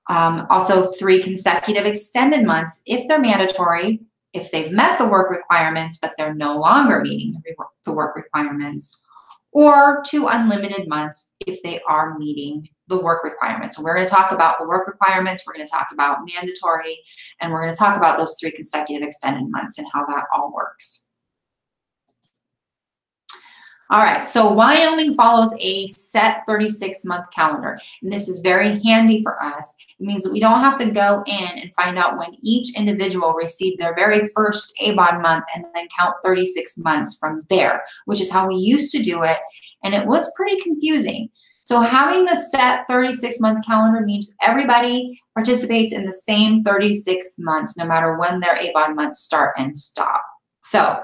Also 3 consecutive extended months if they're mandatory, if they've met the work requirements, but they're no longer meeting the work requirements, or 2 unlimited months if they are meeting the work requirements. So we're going to talk about the work requirements, we're going to talk about mandatory, and we're going to talk about those 3 consecutive extended months and how that all works. All right, so Wyoming follows a set 36-month calendar, and this is very handy for us. It means that we don't have to go in and find out when each individual received their very first ABAWD month and then count 36 months from there, which is how we used to do it, and it was pretty confusing. So having the set 36-month calendar means everybody participates in the same 36 months, no matter when their ABAWD months start and stop. So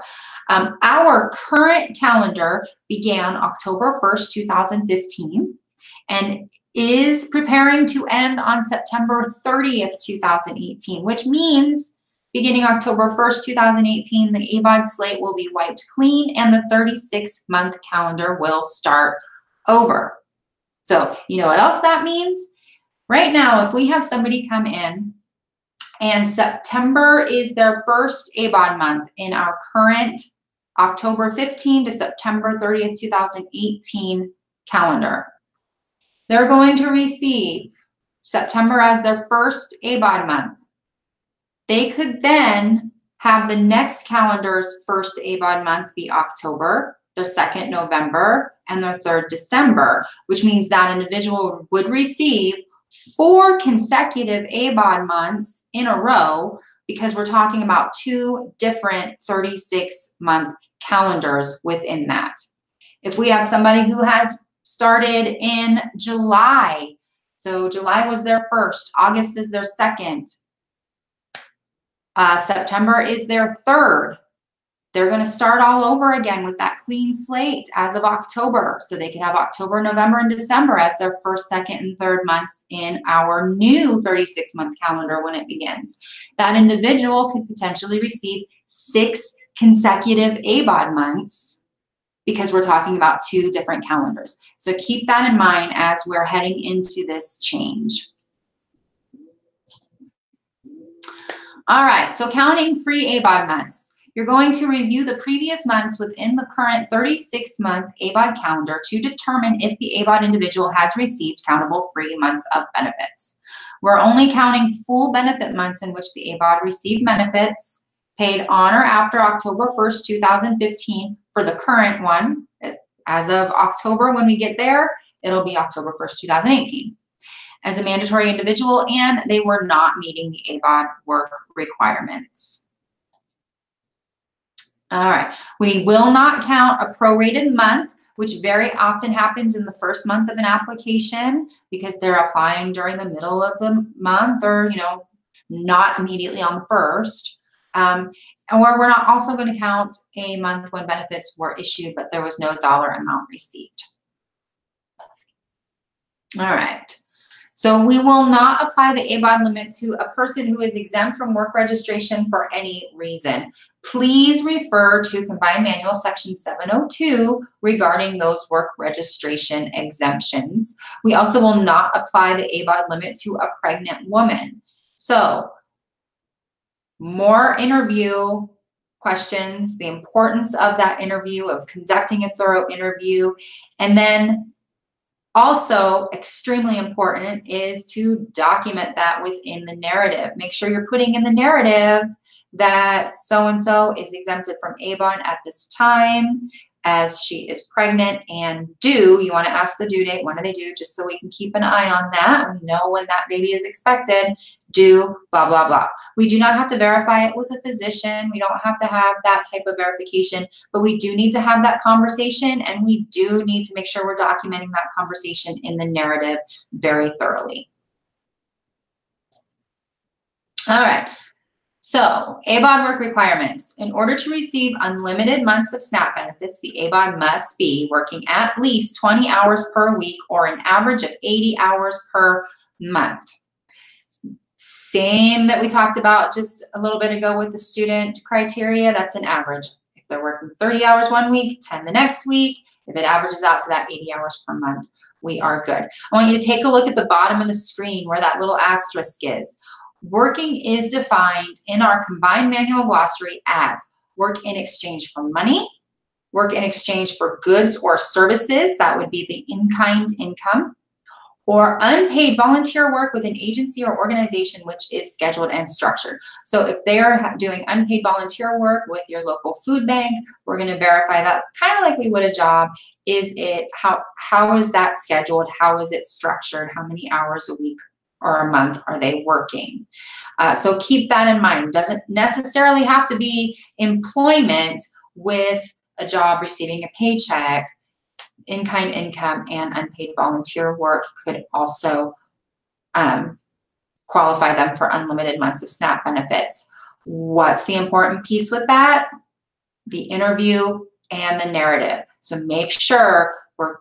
our current calendar began October 1st, 2015, and is preparing to end on September 30th, 2018, which means beginning October 1st, 2018, the ABAWD slate will be wiped clean and the 36-month calendar will start over. So you know what else that means? Right now, if we have somebody come in and September is their first ABAWD month in our current October 15 to September 30th, 2018 calendar, they're going to receive September as their first ABAWD month. They could then have the next calendar's first ABAWD month be October, their second November, and their third December, which means that individual would receive 4 consecutive ABAWD months in a row, because we're talking about 2 different 36-month calendars within that. If we have somebody who has started in July, so July was their first, August is their second, September is their third, they're going to start all over again with that clean slate as of October. So they could have October, November, and December as their first, second, and third months in our new 36-month calendar when it begins. That individual could potentially receive 6 consecutive ABAWD months because we're talking about 2 different calendars. So keep that in mind as we're heading into this change. All right, so counting free ABAWD months. You're going to review the previous months within the current 36-month ABAWD calendar to determine if the ABAWD individual has received countable free months of benefits. We're only counting full benefit months in which the ABAWD received benefits paid on or after October 1st, 2015 for the current one. As of October, when we get there, it'll be October 1st, 2018. As a mandatory individual, and they were not meeting the ABAWD work requirements. All right, we will not count a prorated month, which very often happens in the first month of an application because they're applying during the middle of the month or, you know, not immediately on the first. Or we're not also going to count a month when benefits were issued, but there was no dollar amount received. All right. So we will not apply the ABAWD limit to a person who is exempt from work registration for any reason. Please refer to Combined Manual Section 702 regarding those work registration exemptions. We also will not apply the ABAWD limit to a pregnant woman. So more interview questions, the importance of that interview, of conducting a thorough interview, and then also, extremely important is to document that within the narrative. Make sure you're putting in the narrative that so-and-so is exempted from ABAWD at this time as she is pregnant and due. You want to ask the due date, when do they due, just so we can keep an eye on that. We know when that baby is expected, due, blah, blah, blah. We do not have to verify it with a physician. We don't have to have that type of verification, but we do need to have that conversation, and we do need to make sure we're documenting that conversation in the narrative very thoroughly. All right. So, ABAWD work requirements. In order to receive unlimited months of SNAP benefits, the ABAWD must be working at least 20 hours per week or an average of 80 hours per month. Same that we talked about just a little bit ago with the student criteria, that's an average. If they're working 30 hours one week, 10 the next week, if it averages out to that 80 hours per month, we are good. I want you to take a look at the bottom of the screen where that little asterisk is. Working is defined in our Combined Manual Glossary as work in exchange for money, work in exchange for goods or services, that would be the in-kind income, or unpaid volunteer work with an agency or organization which is scheduled and structured. So if they are doing unpaid volunteer work with your local food bank, we're going to verify that kind of like we would a job. Is it, how is that scheduled? How is it structured? How many hours a week or a month are they working? So keep that in mind. It doesn't necessarily have to be employment with a job receiving a paycheck. In-kind income and unpaid volunteer work could also qualify them for unlimited months of SNAP benefits. What's the important piece with that? The interview and the narrative. So make sure we're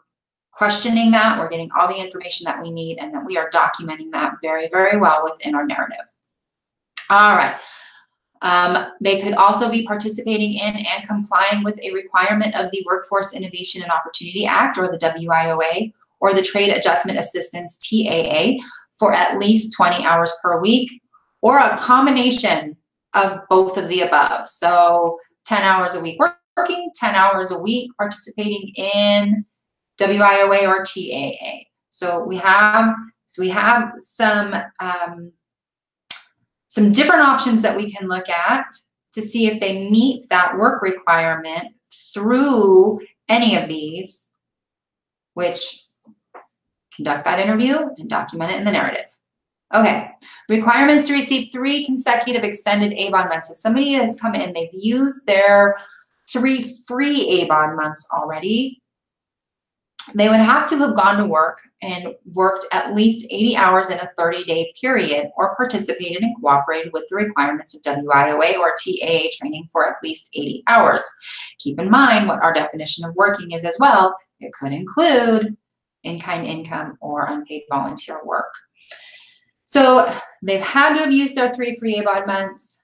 questioning that, we're getting all the information that we need, and that we are documenting that very, very well within our narrative. All right. They could also be participating in and complying with a requirement of the Workforce Innovation and Opportunity Act, or the WIOA, or the Trade Adjustment Assistance, TAA, for at least 20 hours per week, or a combination of both of the above. So 10 hours a week working, 10 hours a week participating in WIOA or TAA. So we have some different options that we can look at to see if they meet that work requirement through any of these, which conduct that interview and document it in the narrative. Okay, requirements to receive 3 consecutive extended ABAWD months. If somebody has come in, they've used their 3 free ABAWD months already, they would have to have gone to work and worked at least 80 hours in a 30-day period, or participated and cooperated with the requirements of WIOA or TAA training for at least 80 hours. Keep in mind what our definition of working is as well. It could include in-kind income or unpaid volunteer work. So they've had to have used their 3 free ABAWD months.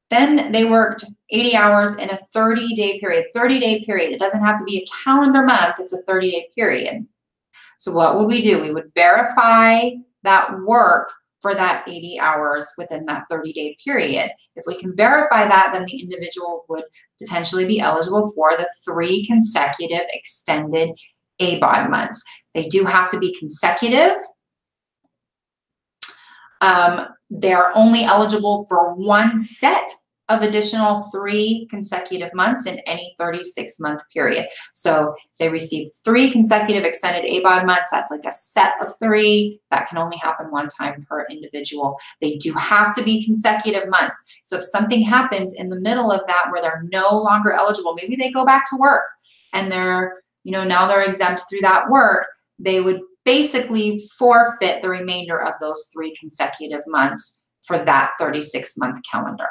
Then they worked 80 hours in a 30-day period. 30-day period. It doesn't have to be a calendar month. It's a 30-day period. So what would we do? We would verify that work for that 80 hours within that 30-day period. If we can verify that, then the individual would potentially be eligible for the 3 consecutive extended ABAWD months. They do have to be consecutive. They're only eligible for 1 set of additional 3 consecutive months in any 36-month period. So if they receive 3 consecutive extended ABAWD months, that's like a set of 3. That can only happen 1 time per individual. They do have to be consecutive months. So if something happens in the middle of that where they're no longer eligible, maybe they go back to work and they're, now they're exempt through that work, they would basically forfeit the remainder of those 3 consecutive months for that 36-month calendar.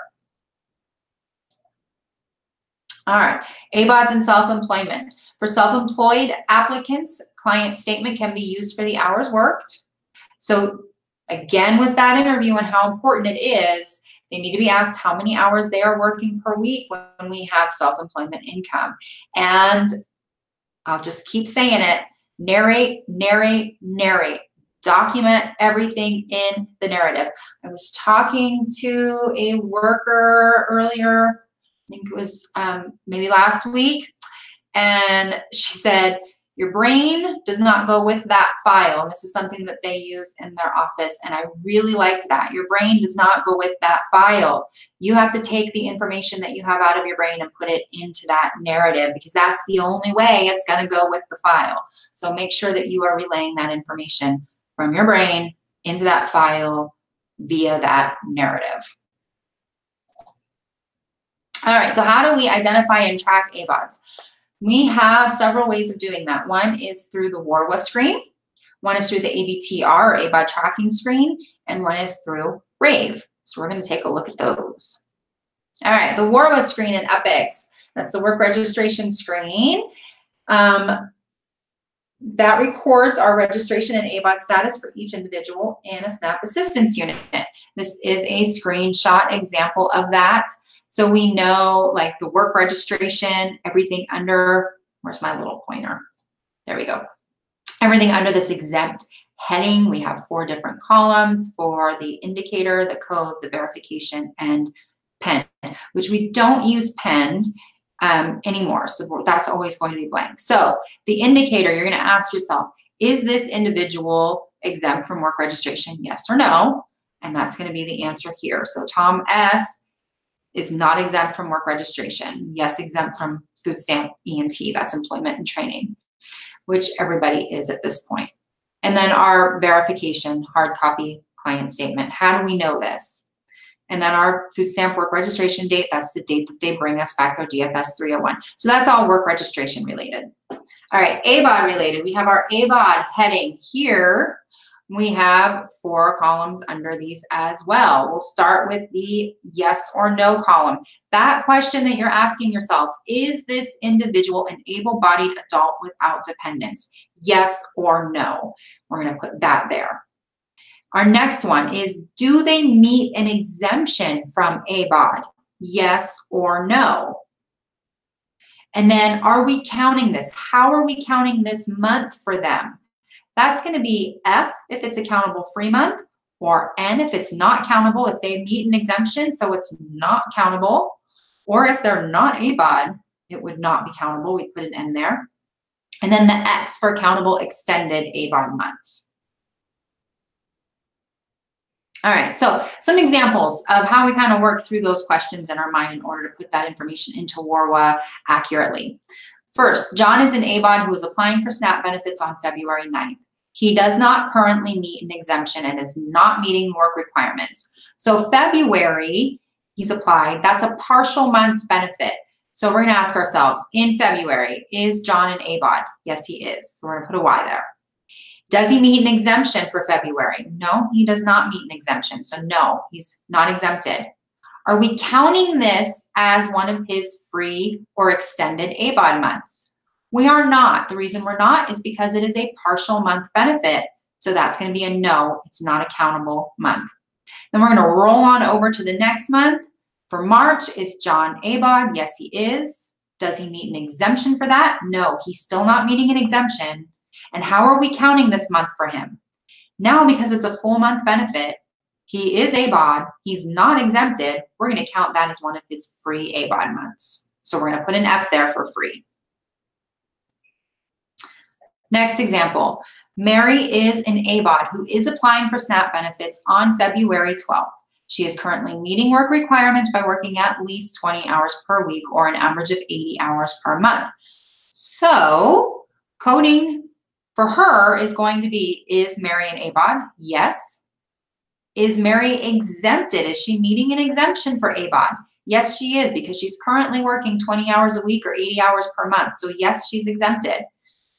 All right, ABAWDs and self-employment. For self-employed applicants, client statement can be used for the hours worked. So again, with that interview and how important it is, they need to be asked how many hours they are working per week when we have self-employment income. And I'll just keep saying it, narrate, narrate, narrate. Document everything in the narrative. I was talking to a worker earlier, I think it was maybe last week, and she said, your brain does not go with that file. And this is something that they use in their office, and I really liked that. Your brain does not go with that file. You have to take the information that you have out of your brain and put it into that narrative, because that's the only way it's going to go with the file. So make sure that you are relaying that information from your brain into that file via that narrative. All right, so how do we identify and track ABAWDs? We have several ways of doing that. One is through the WARWA screen, one is through the ABTR or ABAWD tracking screen, and one is through RAVE. So we're going to take a look at those. All right, the WARWA screen in EPICS, that's the work registration screen. That records our registration and ABAWD status for each individual in a SNAP assistance unit. This is a screenshot example of that. So we know, like, the work registration, everything under, where's my little pointer? There we go. Everything under this exempt heading, we have 4 different columns for the indicator, the code, the verification, and pen, which we don't use penned anymore. So that's always going to be blank. So the indicator, you're going to ask yourself, is this individual exempt from work registration? Yes or no? And that's going to be the answer here. So Tom S. is not exempt from work registration. Yes, exempt from food stamp E&T, that's employment and training, which everybody is at this point. And then our verification, hard copy client statement. How do we know this? And then our food stamp work registration date, that's the date that they bring us back their DFS 301. So that's all work registration related. All right, ABAWD related. We have our ABAWD heading here. We have 4 columns under these as well. We'll start with the yes or no column. That question that you're asking yourself, is this individual an able-bodied adult without dependents? Yes or no? We're going to put that there. Our next one is, do they meet an exemption from ABAWD? Yes or no? And then, are we counting this? How are we counting this month for them? That's going to be F if it's a countable free month, or N if it's not countable, if they meet an exemption, so it's not countable. Or if they're not ABAWD, it would not be countable. We put an N there. And then the X for countable extended ABAWD months. All right, so some examples of how we kind of work through those questions in our mind in order to put that information into WARWA accurately. First, John is an ABAWD who is applying for SNAP benefits on February 9th. He does not currently meet an exemption and is not meeting work requirements. So February, he's applied, that's a partial month's benefit. So we're gonna ask ourselves, in February, is John an ABAWD? Yes, he is. So we're gonna put a Y there. Does he meet an exemption for February? No, he does not meet an exemption. So no, he's not exempted. Are we counting this as one of his free or extended ABAWD months? We are not. The reason we're not is because it is a partial month benefit. So that's going to be a no. It's not a countable month. Then we're going to roll on over to the next month. For March, is John ABAWD? Yes, he is. Does he meet an exemption for that? No, he's still not meeting an exemption. And how are we counting this month for him? Now, because it's a full month benefit, He is ABAWD. He's not exempted. We're going to count that as one of his free ABAWD months. So we're going to put an F there for free. Next example. Mary is an ABAWD who is applying for SNAP benefits on February 12th. She is currently meeting work requirements by working at least 20 hours per week or an average of 80 hours per month. So coding for her is going to be, is Mary an ABAWD? Yes. Is Mary exempted? Is she meeting an exemption for ABAWD? Yes, she is, because she's currently working 20 hours a week or 80 hours per month. So yes, she's exempted.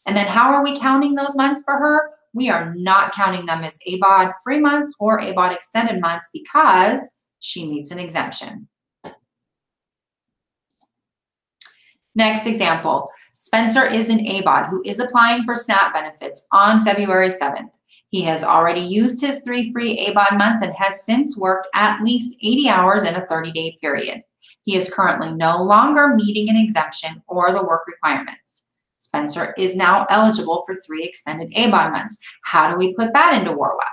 And then how are we counting those months for her? We are not counting them as ABAWD free months or ABAWD extended months because she meets an exemption. Next example, Spencer is an ABAWD who is applying for SNAP benefits on February 7th. He has already used his 3 free ABAWD months and has since worked at least 80 hours in a 30-day period. He is currently no longer meeting an exemption or the work requirements. Spencer is now eligible for 3 extended ABAWD months. How do we put that into WARWA?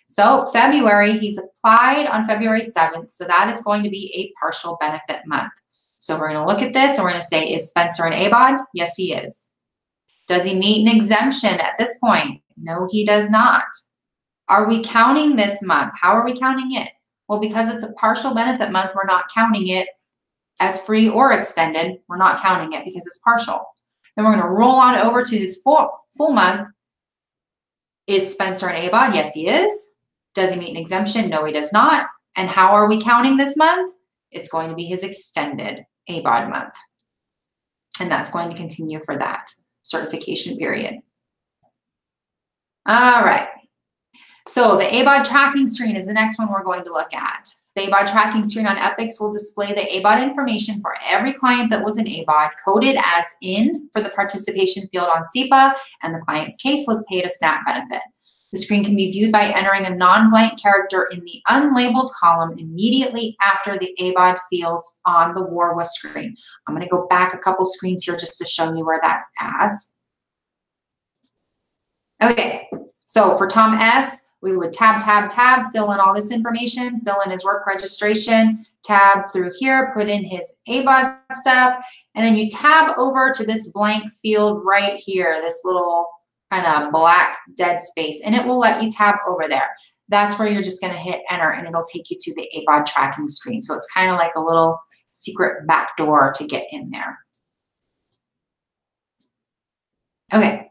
So February, he's applied on February 7th, so that is going to be a partial benefit month. So we're going to look at this and we're going to say, is Spencer an ABAWD? Yes, he is. Does he meet an exemption at this point? No, he does not. Are we counting this month? How are we counting it? Well, because it's a partial benefit month, we're not counting it as free or extended. We're not counting it because it's partial. Then we're going to roll on over to his full month. Is Spencer an ABAWD? Yes, he is. Does he meet an exemption? No, he does not. And how are we counting this month? It's going to be his extended ABAWD month. And that's going to continue for that certification period. All right. So the ABAWD tracking screen is the next one we're going to look at. The ABAWD tracking screen on Epics will display the ABAWD information for every client that was an ABAWD, coded as in for the participation field on SEPA, and the client's case was paid a SNAP benefit. The screen can be viewed by entering a non-blank character in the unlabeled column immediately after the ABAWD fields on the WARWA screen. I'm going to go back a couple screens here just to show you where that's at. Okay, so for Tom S., we would tab, fill in all this information, fill in his work registration, tab through here, put in his ABAWD stuff, and then you tab over to this blank field right here, this little kind of black dead space, and it will let you tab over there. That's where you're just going to hit enter, and it'll take you to the ABAWD tracking screen. So it's kind of like a little secret back door to get in there. Okay.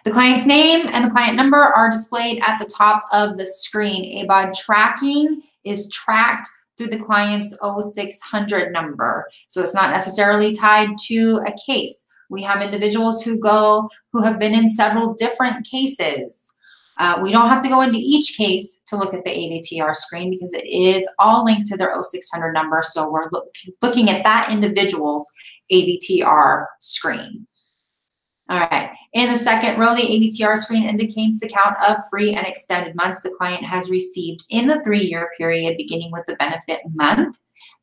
The client's name and the client number are displayed at the top of the screen. ABAWD tracking is tracked through the client's 0600 number. So it's not necessarily tied to a case. We have individuals who have been in several different cases. We don't have to go into each case to look at the ABTR screen because it is all linked to their 0600 number. So we're looking at that individual's ABTR screen. All right, in the second row, the ABTR screen indicates the count of free and extended months the client has received in the 3-year period, beginning with the benefit month.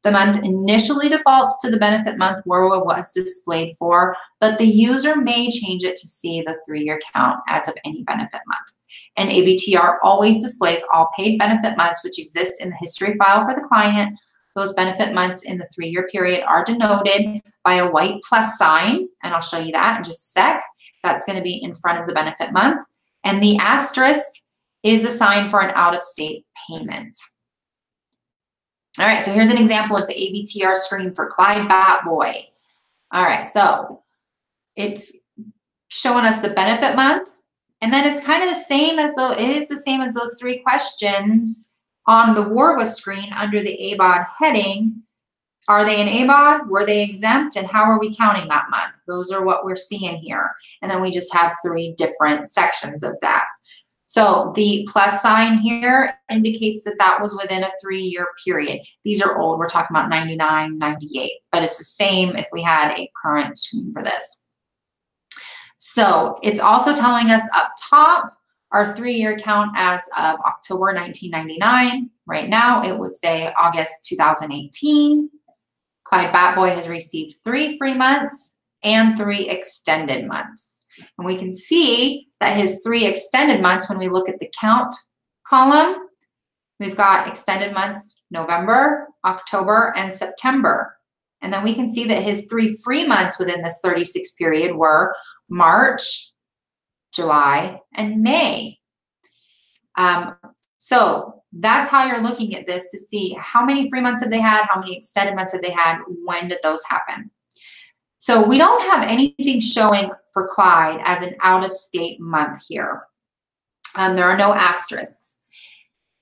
The month initially defaults to the benefit month WARWA was displayed for, but the user may change it to see the 3-year count as of any benefit month. And ABTR always displays all paid benefit months which exist in the history file for the client. Those benefit months in the 3-year period are denoted by a white plus sign, and I'll show you that in just a sec. That's going to be in front of the benefit month. And the asterisk is the sign for an out-of-state payment. All right, so here's an example of the ABTR screen for Clyde Batboy. All right, so it's showing us the benefit month, and then it's kind of the same as though it is the same as those 3 questions on the WARWA screen under the ABAWD heading. Are they an ABAWD? Were they exempt? And how are we counting that month? Those are what we're seeing here. And then we just have 3 different sections of that. So the plus sign here indicates that that was within a 3-year period. These are old. We're talking about 99, 98. But it's the same if we had a current screen for this. So it's also telling us up top our 3-year count as of October 1999. Right now, it would say August 2018. Clyde Batboy has received 3 free months and 3 extended months. And we can see that his 3 extended months, when we look at the count column, We've got extended months, November, October, and September. And then we can see that his 3 free months within this 36 period were March, July, and May. So that's how you're looking at this to see how many free months have they had, how many extended months have they had, when did those happen. So we don't have anything showing for Clyde as an out-of-state month here. There are no asterisks.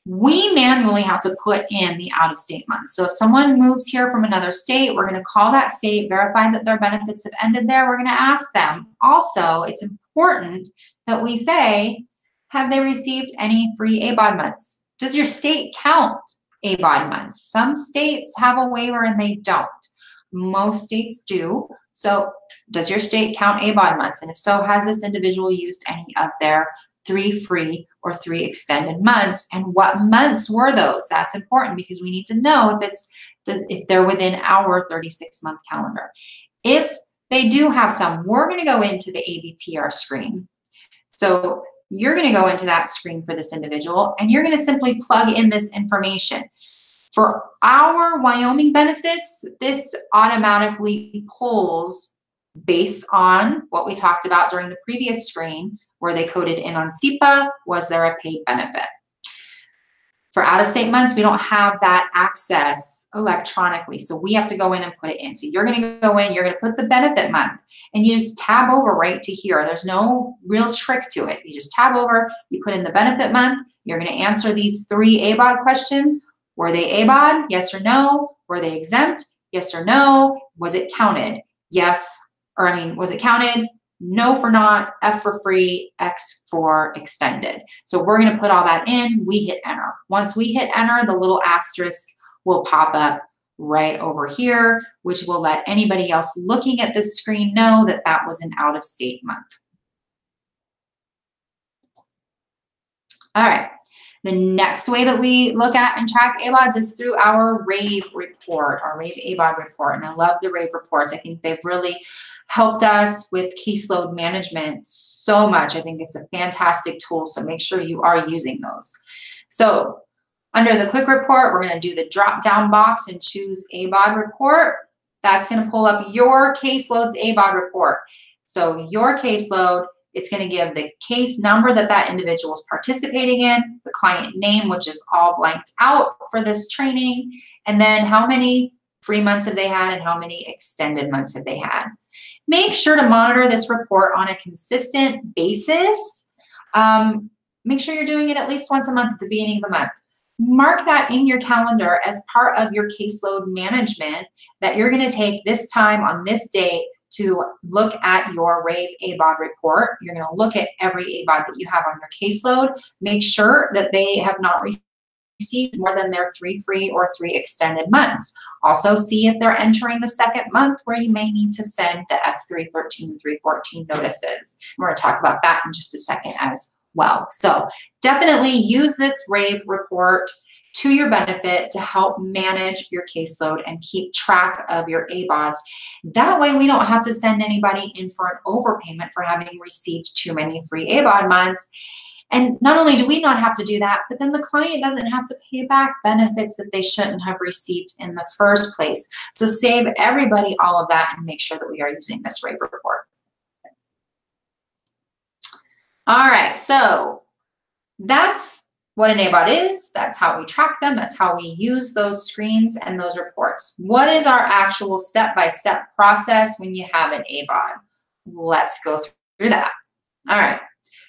We manually have to put in the out-of-state months. So if someone moves here from another state, we're going to call that state, verify that their benefits have ended there. We're going to ask them. Also, it's important that we say, have they received any free ABAWD months? Does your state count ABAWD months? Some states have a waiver and they don't. Most states do. So does your state count ABAWD months? And if so, has this individual used any of their 3 free or 3 extended months? And what months were those? That's important because we need to know if they're within our 36-month calendar. If they do have some, we're going to go into the ABTR screen. So you're going to go into that screen for this individual, and you're going to simply plug in this information. For our Wyoming benefits, this automatically pulls based on what we talked about during the previous screen, where they coded in on SEPA, was there a paid benefit? For out-of-state months, we don't have that access electronically, so we have to go in and put it in. So you're going to go in, you're going to put the benefit month, and you just tab over right to here. There's no real trick to it. You just tab over, you put in the benefit month, you're going to answer these 3 ABAWD questions. Were they ABAWD? Yes or no? Were they exempt? Yes or no? Was it counted? Yes, or was it counted? No for not, F for free, X for extended. So we're going to put all that in. We hit enter. Once we hit enter, the little asterisk will pop up right over here, which will let anybody else looking at this screen know that that was an out-of-state month. All right. The next way that we look at and track ABAWDs is through our RAVE report, our RAVE ABAWD report. And I love the RAVE reports. I think they've really helped us with caseload management so much. I think it's a fantastic tool, so make sure you are using those. So under the quick report, we're going to do the drop-down box and choose ABAWD report. That's going to pull up your caseload's ABAWD report. So your caseload, it's going to give the case number that that individual is participating in, the client name, which is all blanked out for this training, and then how many free months have they had and how many extended months have they had. Make sure to monitor this report on a consistent basis. Make sure you're doing it at least once a month at the beginning of the month. Mark that in your calendar as part of your caseload management that you're going to take this time on this date to look at your RAVE ABAWD report. You're going to look at every ABAWD that you have on your caseload. Make sure that they have not received more than their 3 free or 3 extended months. Also see if they're entering the 2nd month where you may need to send the F313 and 314 notices. We're going to talk about that in just a second as well. So definitely use this RAVE report to your benefit to help manage your caseload and keep track of your ABAWDs. That way we don't have to send anybody in for an overpayment for having received too many free ABAWD months. And not only do we not have to do that, but then the client doesn't have to pay back benefits that they shouldn't have received in the first place. So save everybody all of that and make sure that we are using this RAVE report. All right, so that's what an ABAWD is. That's how we track them. That's how we use those screens and those reports. What is our actual step-by-step process when you have an ABAWD? Let's go through that. All right.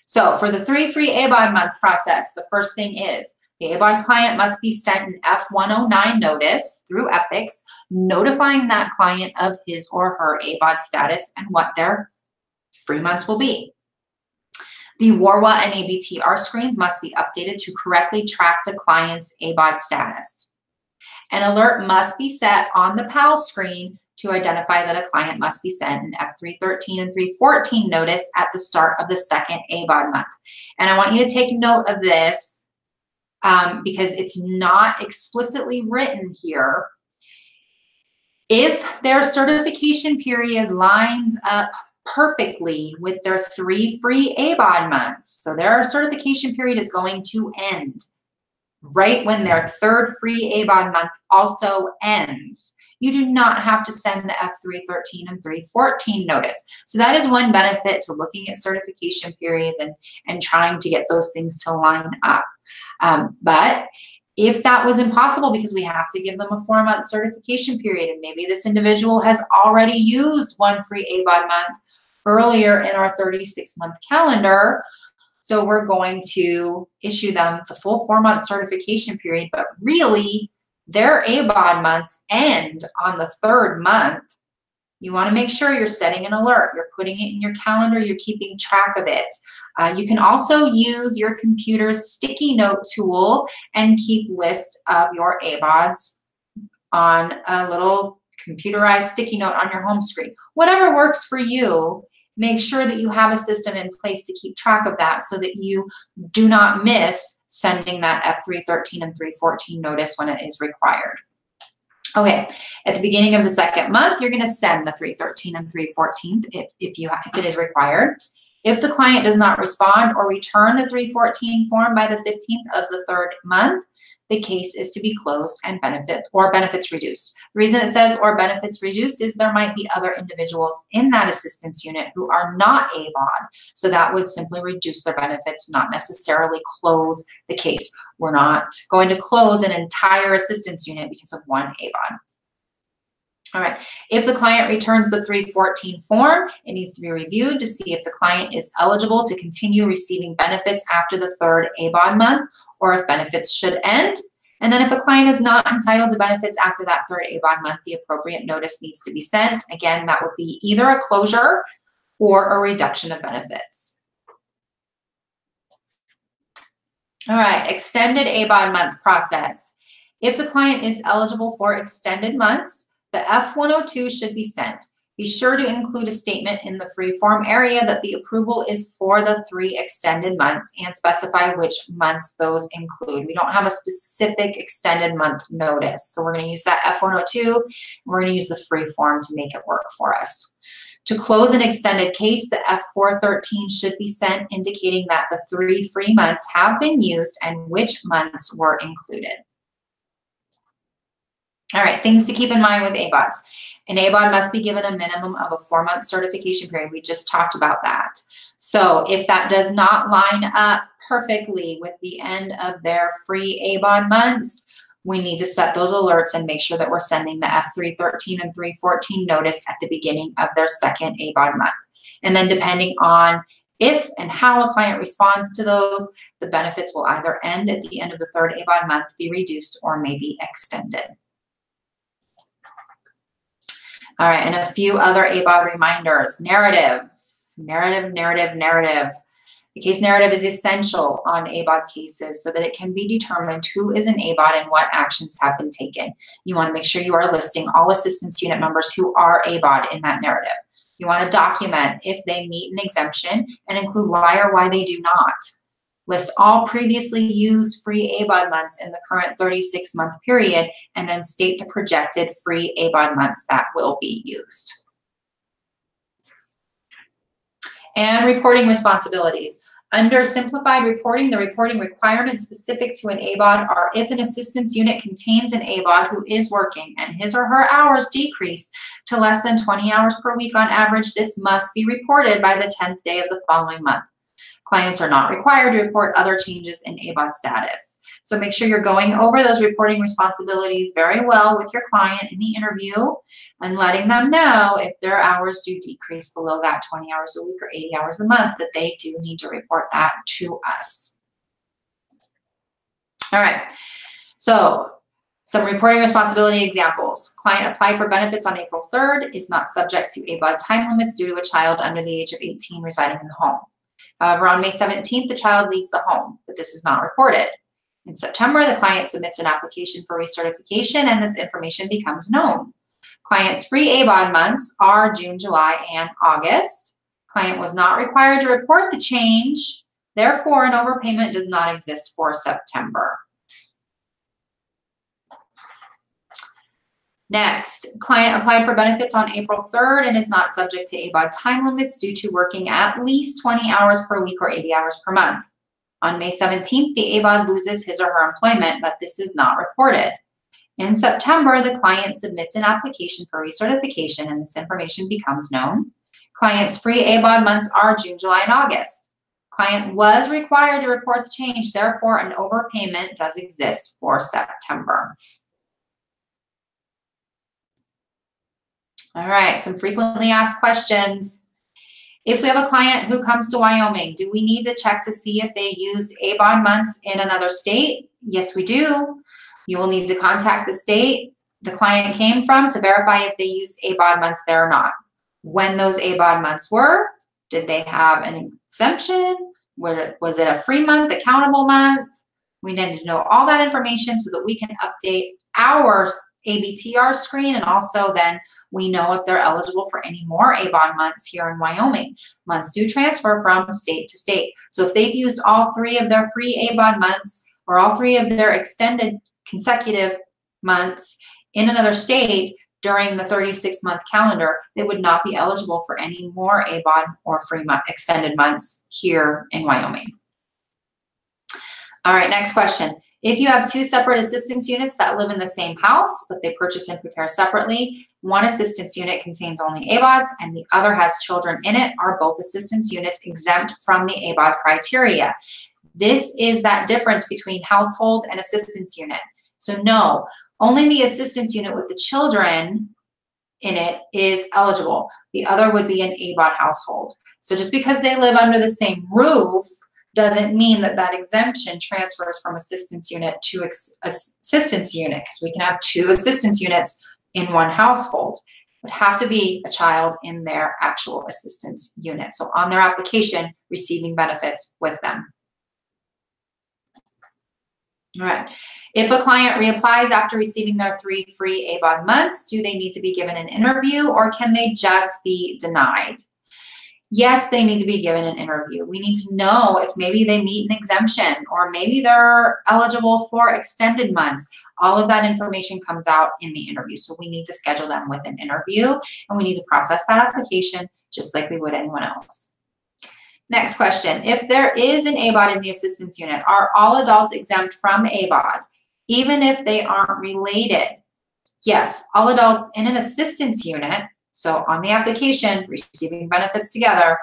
So for the 3 free ABAWD month process, the first thing is the ABAWD client must be sent an F109 notice through Epics, notifying that client of his or her ABAWD status and what their free months will be. The WARWA and ABTR screens must be updated to correctly track the client's ABAWD status. An alert must be set on the PAL screen to identify that a client must be sent an F313 and 314 notice at the start of the 2nd ABAWD month. And I want you to take note of this because it's not explicitly written here. If their certification period lines up perfectly with their 3 free ABAWD months, so their certification period is going to end right when their third free ABAWD month also ends. You do not have to send the F313 and 314 notice. So that is one benefit to looking at certification periods and trying to get those things to line up. But if that was impossible because we have to give them a 4-month certification period, and maybe this individual has already used one free ABAWD month earlier in our 36-month calendar, so we're going to issue them the full 4-month certification period, but really their ABAWD months end on the 3rd month. You want to make sure you're setting an alert, you're putting it in your calendar, you're keeping track of it. You can also use your computer's sticky note tool and keep lists of your ABAWDs on a little computerized sticky note on your home screen. Whatever works for you, make sure that you have a system in place to keep track of that so that you do not miss sending that F313 and 314 notice when it is required. Okay, at the beginning of the 2nd month, you're going to send the 313 and 314 if it is required. If the client does not respond or return the 314 form by the 15th of the 3rd month, the case is to be closed and benefits reduced. The reason it says or benefits reduced is there might be other individuals in that assistance unit who are not ABAWD. So that would simply reduce their benefits, not necessarily close the case. We're not going to close an entire assistance unit because of one ABAWD. All right, if the client returns the 314 form, it needs to be reviewed to see if the client is eligible to continue receiving benefits after the 3rd ABAWD month, or if benefits should end. And then if a client is not entitled to benefits after that 3rd ABAWD month, the appropriate notice needs to be sent. Again, that would be either a closure or a reduction of benefits. All right, extended ABAWD month process. If the client is eligible for extended months, the F102 should be sent. Be sure to include a statement in the free form area that the approval is for the 3 extended months and specify which months those include. We don't have a specific extended month notice, so we're going to use that F102. And we're going to use the free form to make it work for us. To close an extended case, the F413 should be sent indicating that the 3 free months have been used and which months were included. All right, things to keep in mind with ABAWDs. An ABAWD must be given a minimum of a 4-month certification period. We just talked about that. So if that does not line up perfectly with the end of their free ABAWD months, we need to set those alerts and make sure that we're sending the F313 and 314 notice at the beginning of their 2nd ABAWD month. And then depending on if and how a client responds to those, the benefits will either end at the end of the 3rd ABAWD month, be reduced, or maybe extended. All right, and a few other ABAWD reminders. Narrative. The case narrative is essential on ABAWD cases so that it can be determined who is an ABAWD and what actions have been taken. You want to make sure you are listing all assistance unit members who are ABAWD in that narrative. You want to document if they meet an exemption and include why or why they do not. List all previously used free ABAWD months in the current 36-month period, and then state the projected free ABAWD months that will be used. And reporting responsibilities. Under simplified reporting, the reporting requirements specific to an ABAWD are if an assistance unit contains an ABAWD who is working and his or her hours decrease to less than 20 hours per week on average, this must be reported by the 10th day of the following month. Clients are not required to report other changes in ABAWD status. So make sure you're going over those reporting responsibilities very well with your client in the interview and letting them know if their hours do decrease below that 20 hours a week or 80 hours a month, that they do need to report that to us. All right, so some reporting responsibility examples. Client applied for benefits on April 3rd, is not subject to ABAWD time limits due to a child under the age of 18 residing in the home. However, on May 17th, the child leaves the home, but this is not reported. In September, the client submits an application for recertification and this information becomes known. Client's free ABAWD months are June, July, and August. Client was not required to report the change. Therefore, an overpayment does not exist for September. Next, client applied for benefits on April 3rd and is not subject to ABAWD time limits due to working at least 20 hours per week or 80 hours per month. On May 17th, the ABAWD loses his or her employment, but this is not reported. In September, the client submits an application for recertification and this information becomes known. Client's free ABAWD months are June, July, and August. Client was required to report the change, therefore an overpayment does exist for September. All right, some frequently asked questions. If we have a client who comes to Wyoming, do we need to check to see if they used ABAWD months in another state? Yes, we do. You will need to contact the state the client came from to verify if they used ABAWD months there or not. When those ABAWD months were, did they have an exemption? Was it a free month, a countable month? We need to know all that information so that we can update our ABTR screen, and also then we know if they're eligible for any more ABAWD months here in Wyoming. Months do transfer from state to state. So if they've used all 3 of their free ABAWD months or all 3 of their extended consecutive months in another state during the 36-month calendar, they would not be eligible for any more ABAWD or free extended months here in Wyoming. All right, next question. If you have 2 separate assistance units that live in the same house, but they purchase and prepare separately, one assistance unit contains only ABAWDs and the other has children in it, are both assistance units exempt from the ABAWD criteria? This is that difference between household and assistance unit. So no, only the assistance unit with the children in it is eligible. The other would be an ABAWD household. So just because they live under the same roof doesn't mean that that exemption transfers from assistance unit to assistance unit, because we can have 2 assistance units in one household. It would have to be a child in their actual assistance unit. So on their application, receiving benefits with them. All right. If a client reapplies after receiving their 3 free ABAWD months, do they need to be given an interview or can they just be denied? Yes, they need to be given an interview. We need to know if maybe they meet an exemption or maybe they're eligible for extended months. All of that information comes out in the interview. So we need to schedule them with an interview and we need to process that application just like we would anyone else. Next question. If there is an ABAWD in the assistance unit, are all adults exempt from ABAWD, even if they aren't related? Yes, all adults in an assistance unit, so on the application, receiving benefits together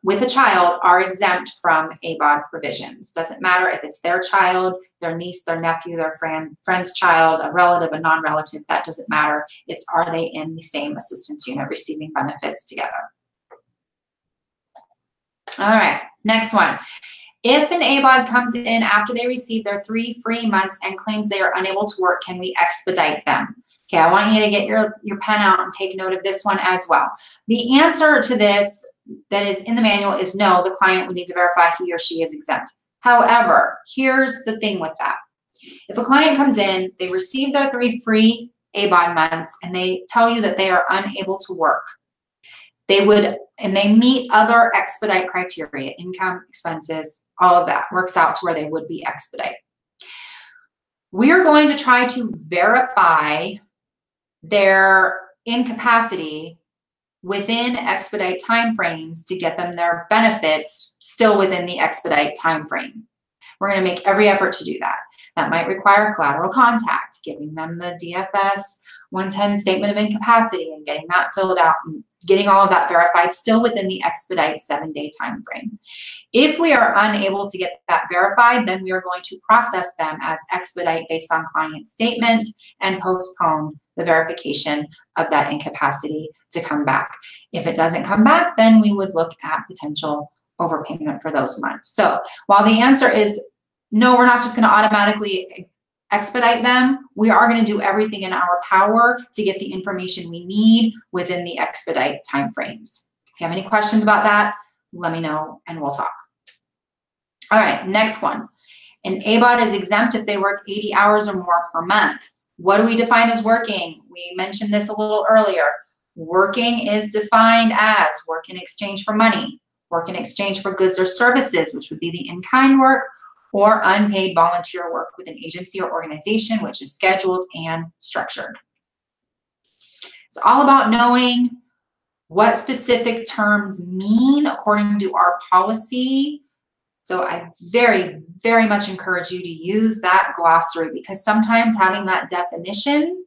with a child, are exempt from ABAWD provisions. Doesn't matter if it's their child, their niece, their nephew, their friend's child, a relative, a non-relative, that doesn't matter. It's are they in the same assistance unit receiving benefits together. All right, next one. If an ABAWD comes in after they receive their 3 free months and claims they are unable to work, can we expedite them? Okay, I want you to get your pen out and take note of this one as well. The answer to this that is in the manual is no, the client would need to verify he or she is exempt. However, here's the thing with that. If a client comes in, they receive their 3 free ABAWD months and they tell you that they are unable to work, they meet other expedite criteria, income, expenses, all of that works out to where they would be expedite. We are going to try to verify their incapacity within expedite timeframes to get them their benefits still within the expedite timeframe. We're going to make every effort to do that. That might require collateral contact, giving them the DFS 110 statement of incapacity and getting that filled out and getting all of that verified still within the expedite 7-day time frame. If we are unable to get that verified, then we are going to process them as expedite based on client statement and postpone the verification of that incapacity to come back. If it doesn't come back, then we would look at potential overpayment for those months. So while the answer is no, we're not just going to automatically expedite them, we are going to do everything in our power to get the information we need within the expedite timeframes. If you have any questions about that, let me know and we'll talk. All right, next one. An ABAWD is exempt if they work 80 hours or more per month. What do we define as working? We mentioned this a little earlier. Working is defined as work in exchange for money, work in exchange for goods or services, which would be the in-kind work, or unpaid volunteer work with an agency or organization, which is scheduled and structured. It's all about knowing what specific terms mean according to our policy So I very, very much encourage you to use that glossary, because sometimes having that definition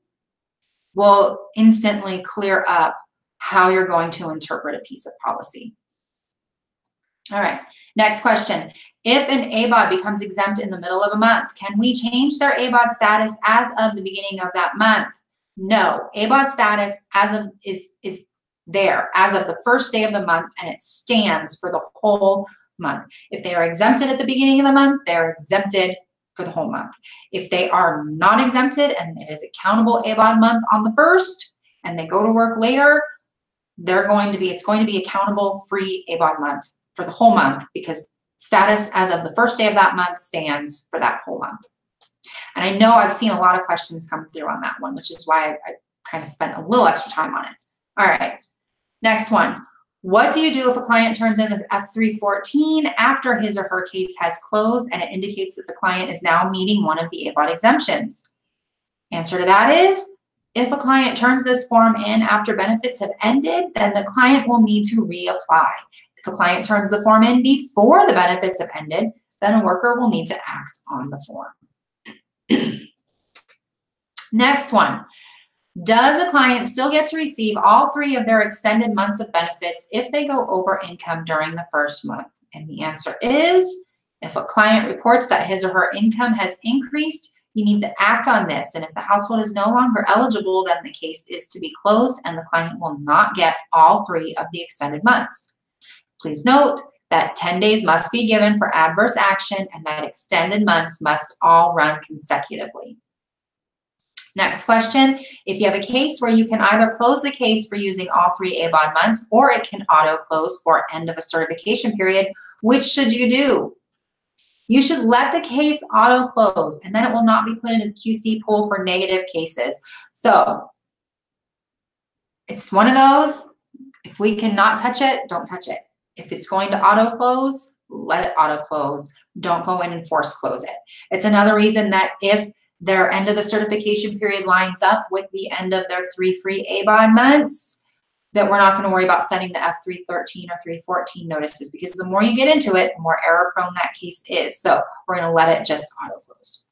will instantly clear up how you're going to interpret a piece of policy. All right, next question. If an ABAWD becomes exempt in the middle of a month, can we change their ABAWD status as of the beginning of that month? No, ABAWD status is there as of the first day of the month, and it stands for the whole month. If they are exempted at the beginning of the month, they're exempted for the whole month. If they are not exempted and it is a countable ABAWD month on the first and they go to work later, it's going to be a countable free ABAWD month for the whole month, because status as of the first day of that month stands for that whole month. And I know I've seen a lot of questions come through on that one, which is why I kind of spent a little extra time on it. All right, next one. What do you do if a client turns in the F314 after his or her case has closed and it indicates that the client is now meeting one of the ABAWD exemptions? Answer to that is, if a client turns this form in after benefits have ended, then the client will need to reapply. If a client turns the form in before the benefits have ended, then a worker will need to act on the form. Next one. Does a client still get to receive all 3 of their extended months of benefits if they go over income during the first month? And the answer is, if a client reports that his or her income has increased, you need to act on this. And if the household is no longer eligible, then the case is to be closed and the client will not get all 3 of the extended months. Please note that 10 days must be given for adverse action and that extended months must all run consecutively. Next question, if you have a case where you can either close the case for using all 3 ABAWD months, or it can auto close for end of a certification period, which should you do? You should let the case auto close, and then it will not be put into the QC pool for negative cases. So it's one of those, if we cannot touch it, don't touch it. If it's going to auto close, let it auto close. Don't go in and force close it. It's another reason that if their end of the certification period lines up with the end of their 3 free ABAWD months, that we're not going to worry about sending the F313 or 314 notices, because the more you get into it, the more error prone that case is. So we're going to let it just auto close.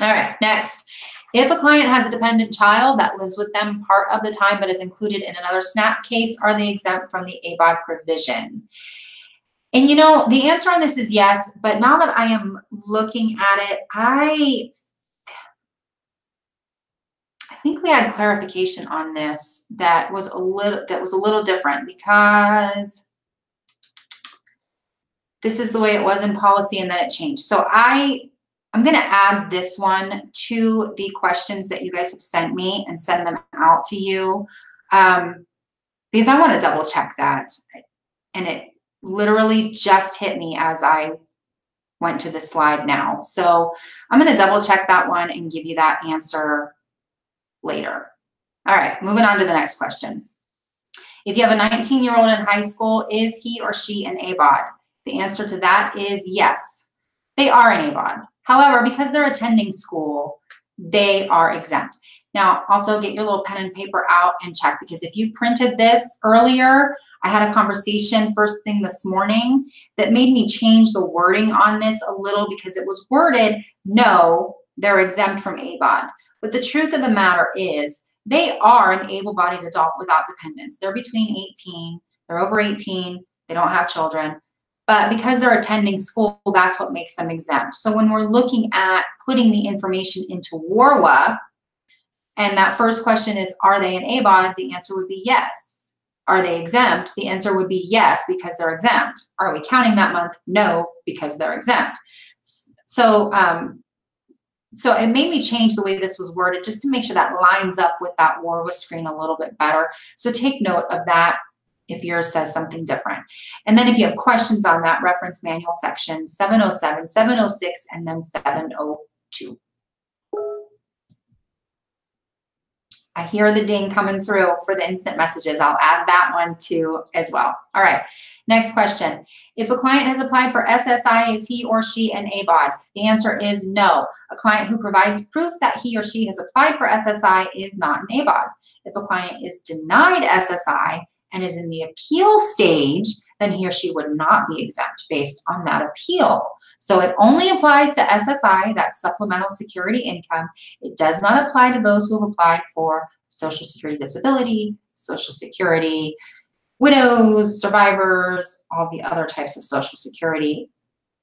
All right, next. If a client has a dependent child that lives with them part of the time but is included in another SNAP case, are they exempt from the ABAWD provision? And you know, the answer on this is yes, but now that I am looking at it, I think we had clarification on this that was a little different, because this is the way it was in policy and then it changed. So I'm going to add this one to the questions that you guys have sent me and send them out to you, because I want to double check that. And it literally just hit me as I went to the slide now. So I'm going to double check that one and give you that answer later. All right, moving on to the next question. If you have a 19-year-old in high school, is he or she an ABAWD? The answer to that is yes, they are an ABAWD. However, because they're attending school, they are exempt. Now, also get your little pen and paper out and check, because if you printed this earlier, I had a conversation first thing this morning that made me change the wording on this a little, because it was worded, no, they're exempt from ABAWD. But the truth of the matter is they are an able-bodied adult without dependents. They're between 18, they're over 18, they don't have children. But because they're attending school, that's what makes them exempt. So when we're looking at putting the information into WARWA, and that first question is, are they an ABAWD? The answer would be yes. Are they exempt? The answer would be yes, because they're exempt. Are we counting that month? No, because they're exempt. So it made me change the way this was worded just to make sure that lines up with that WARWA screen a little bit better. So take note of that if yours says something different. And then if you have questions on that, reference manual section 707, 706, and then 702. I hear the ding coming through for the instant messages. I'll add that one too as well. All right, next question. If a client has applied for SSI, is he or she an ABAWD? The answer is no. A client who provides proof that he or she has applied for SSI is not an ABAWD. If a client is denied SSI and is in the appeal stage, then he or she would not be exempt based on that appeal. So it only applies to SSI, that's supplemental security income. It does not apply to those who have applied for Social Security disability, Social Security, widows, survivors, all the other types of Social Security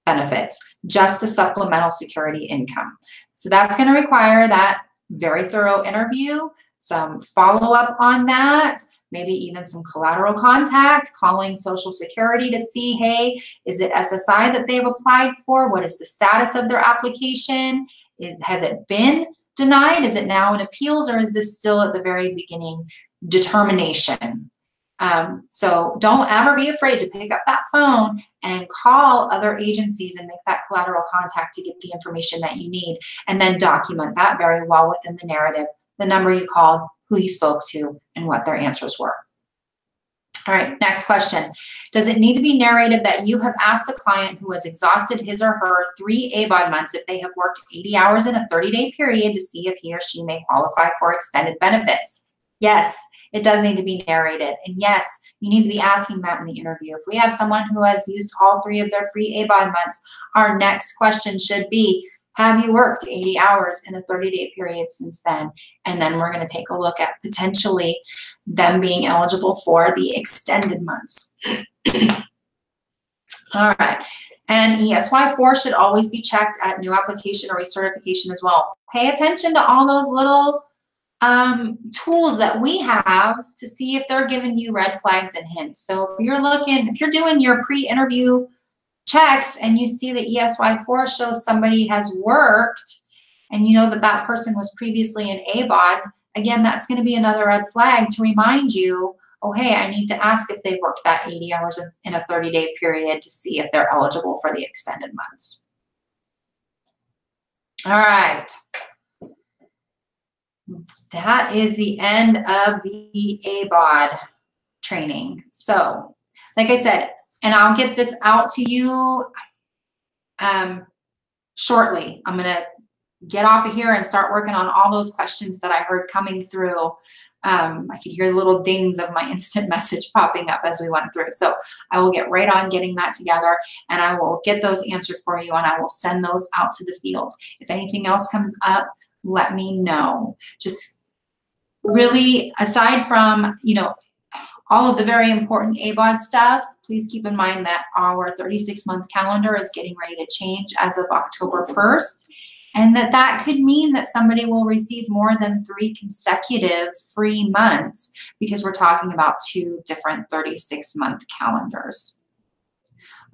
benefits, just the supplemental security income. So that's going to require that very thorough interview, some follow-up on that, maybe even some collateral contact, calling Social Security to see, hey, is it SSI that they've applied for? What is the status of their application? Has it been denied? Is it now in appeals, or is this still at the very beginning determination? So don't ever be afraid to pick up that phone and call other agencies and make that collateral contact to get the information that you need, and then document that very well within the narrative, the number you called, who you spoke to, and what their answers were. All right, next question. Does it need to be narrated that you have asked the client who has exhausted his or her 3 ABAWD months if they have worked 80 hours in a 30-day period to see if he or she may qualify for extended benefits? Yes, it does need to be narrated. And yes, you need to be asking that in the interview. If we have someone who has used all 3 of their free ABAWD months, our next question should be, have you worked 80 hours in a 30-day period since then? And then we're going to take a look at potentially them being eligible for the extended months. All right. And ESY-4 should always be checked at new application or recertification as well. Pay attention to all those little tools that we have to see if they're giving you red flags and hints. So if you're doing your pre-interview checks and you see that ESY-4 shows somebody has worked and you know that that person was previously in ABAWD, again, that's going to be another red flag to remind you, oh, hey, I need to ask if they've worked that 80 hours in a 30-day period to see if they're eligible for the extended months. All right. That is the end of the ABAWD training. So, like I said, and I'll get this out to you shortly. I'm going to get off of here and start working on all those questions that I heard coming through. I could hear the little dings of my instant message popping up as we went through. So I will get right on getting that together, and I will get those answered for you, and I will send those out to the field. If anything else comes up, let me know. Just really, aside from, all of the very important ABAWD stuff, please keep in mind that our 36-month calendar is getting ready to change as of October 1st. And that could mean that somebody will receive more than 3 consecutive free months because we're talking about 2 different 36-month calendars.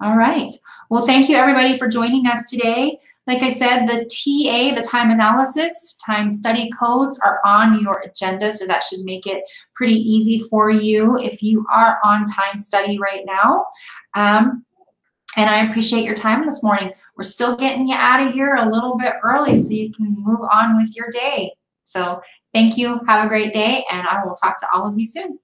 All right. Well, thank you everybody for joining us today. Like I said, the TA, the time analysis, time study codes are on your agenda, so that should make it pretty easy for you if you are on time study right now. And I appreciate your time this morning. We're still getting you out of here a little bit early so you can move on with your day. So thank you. Have a great day, and I will talk to all of you soon.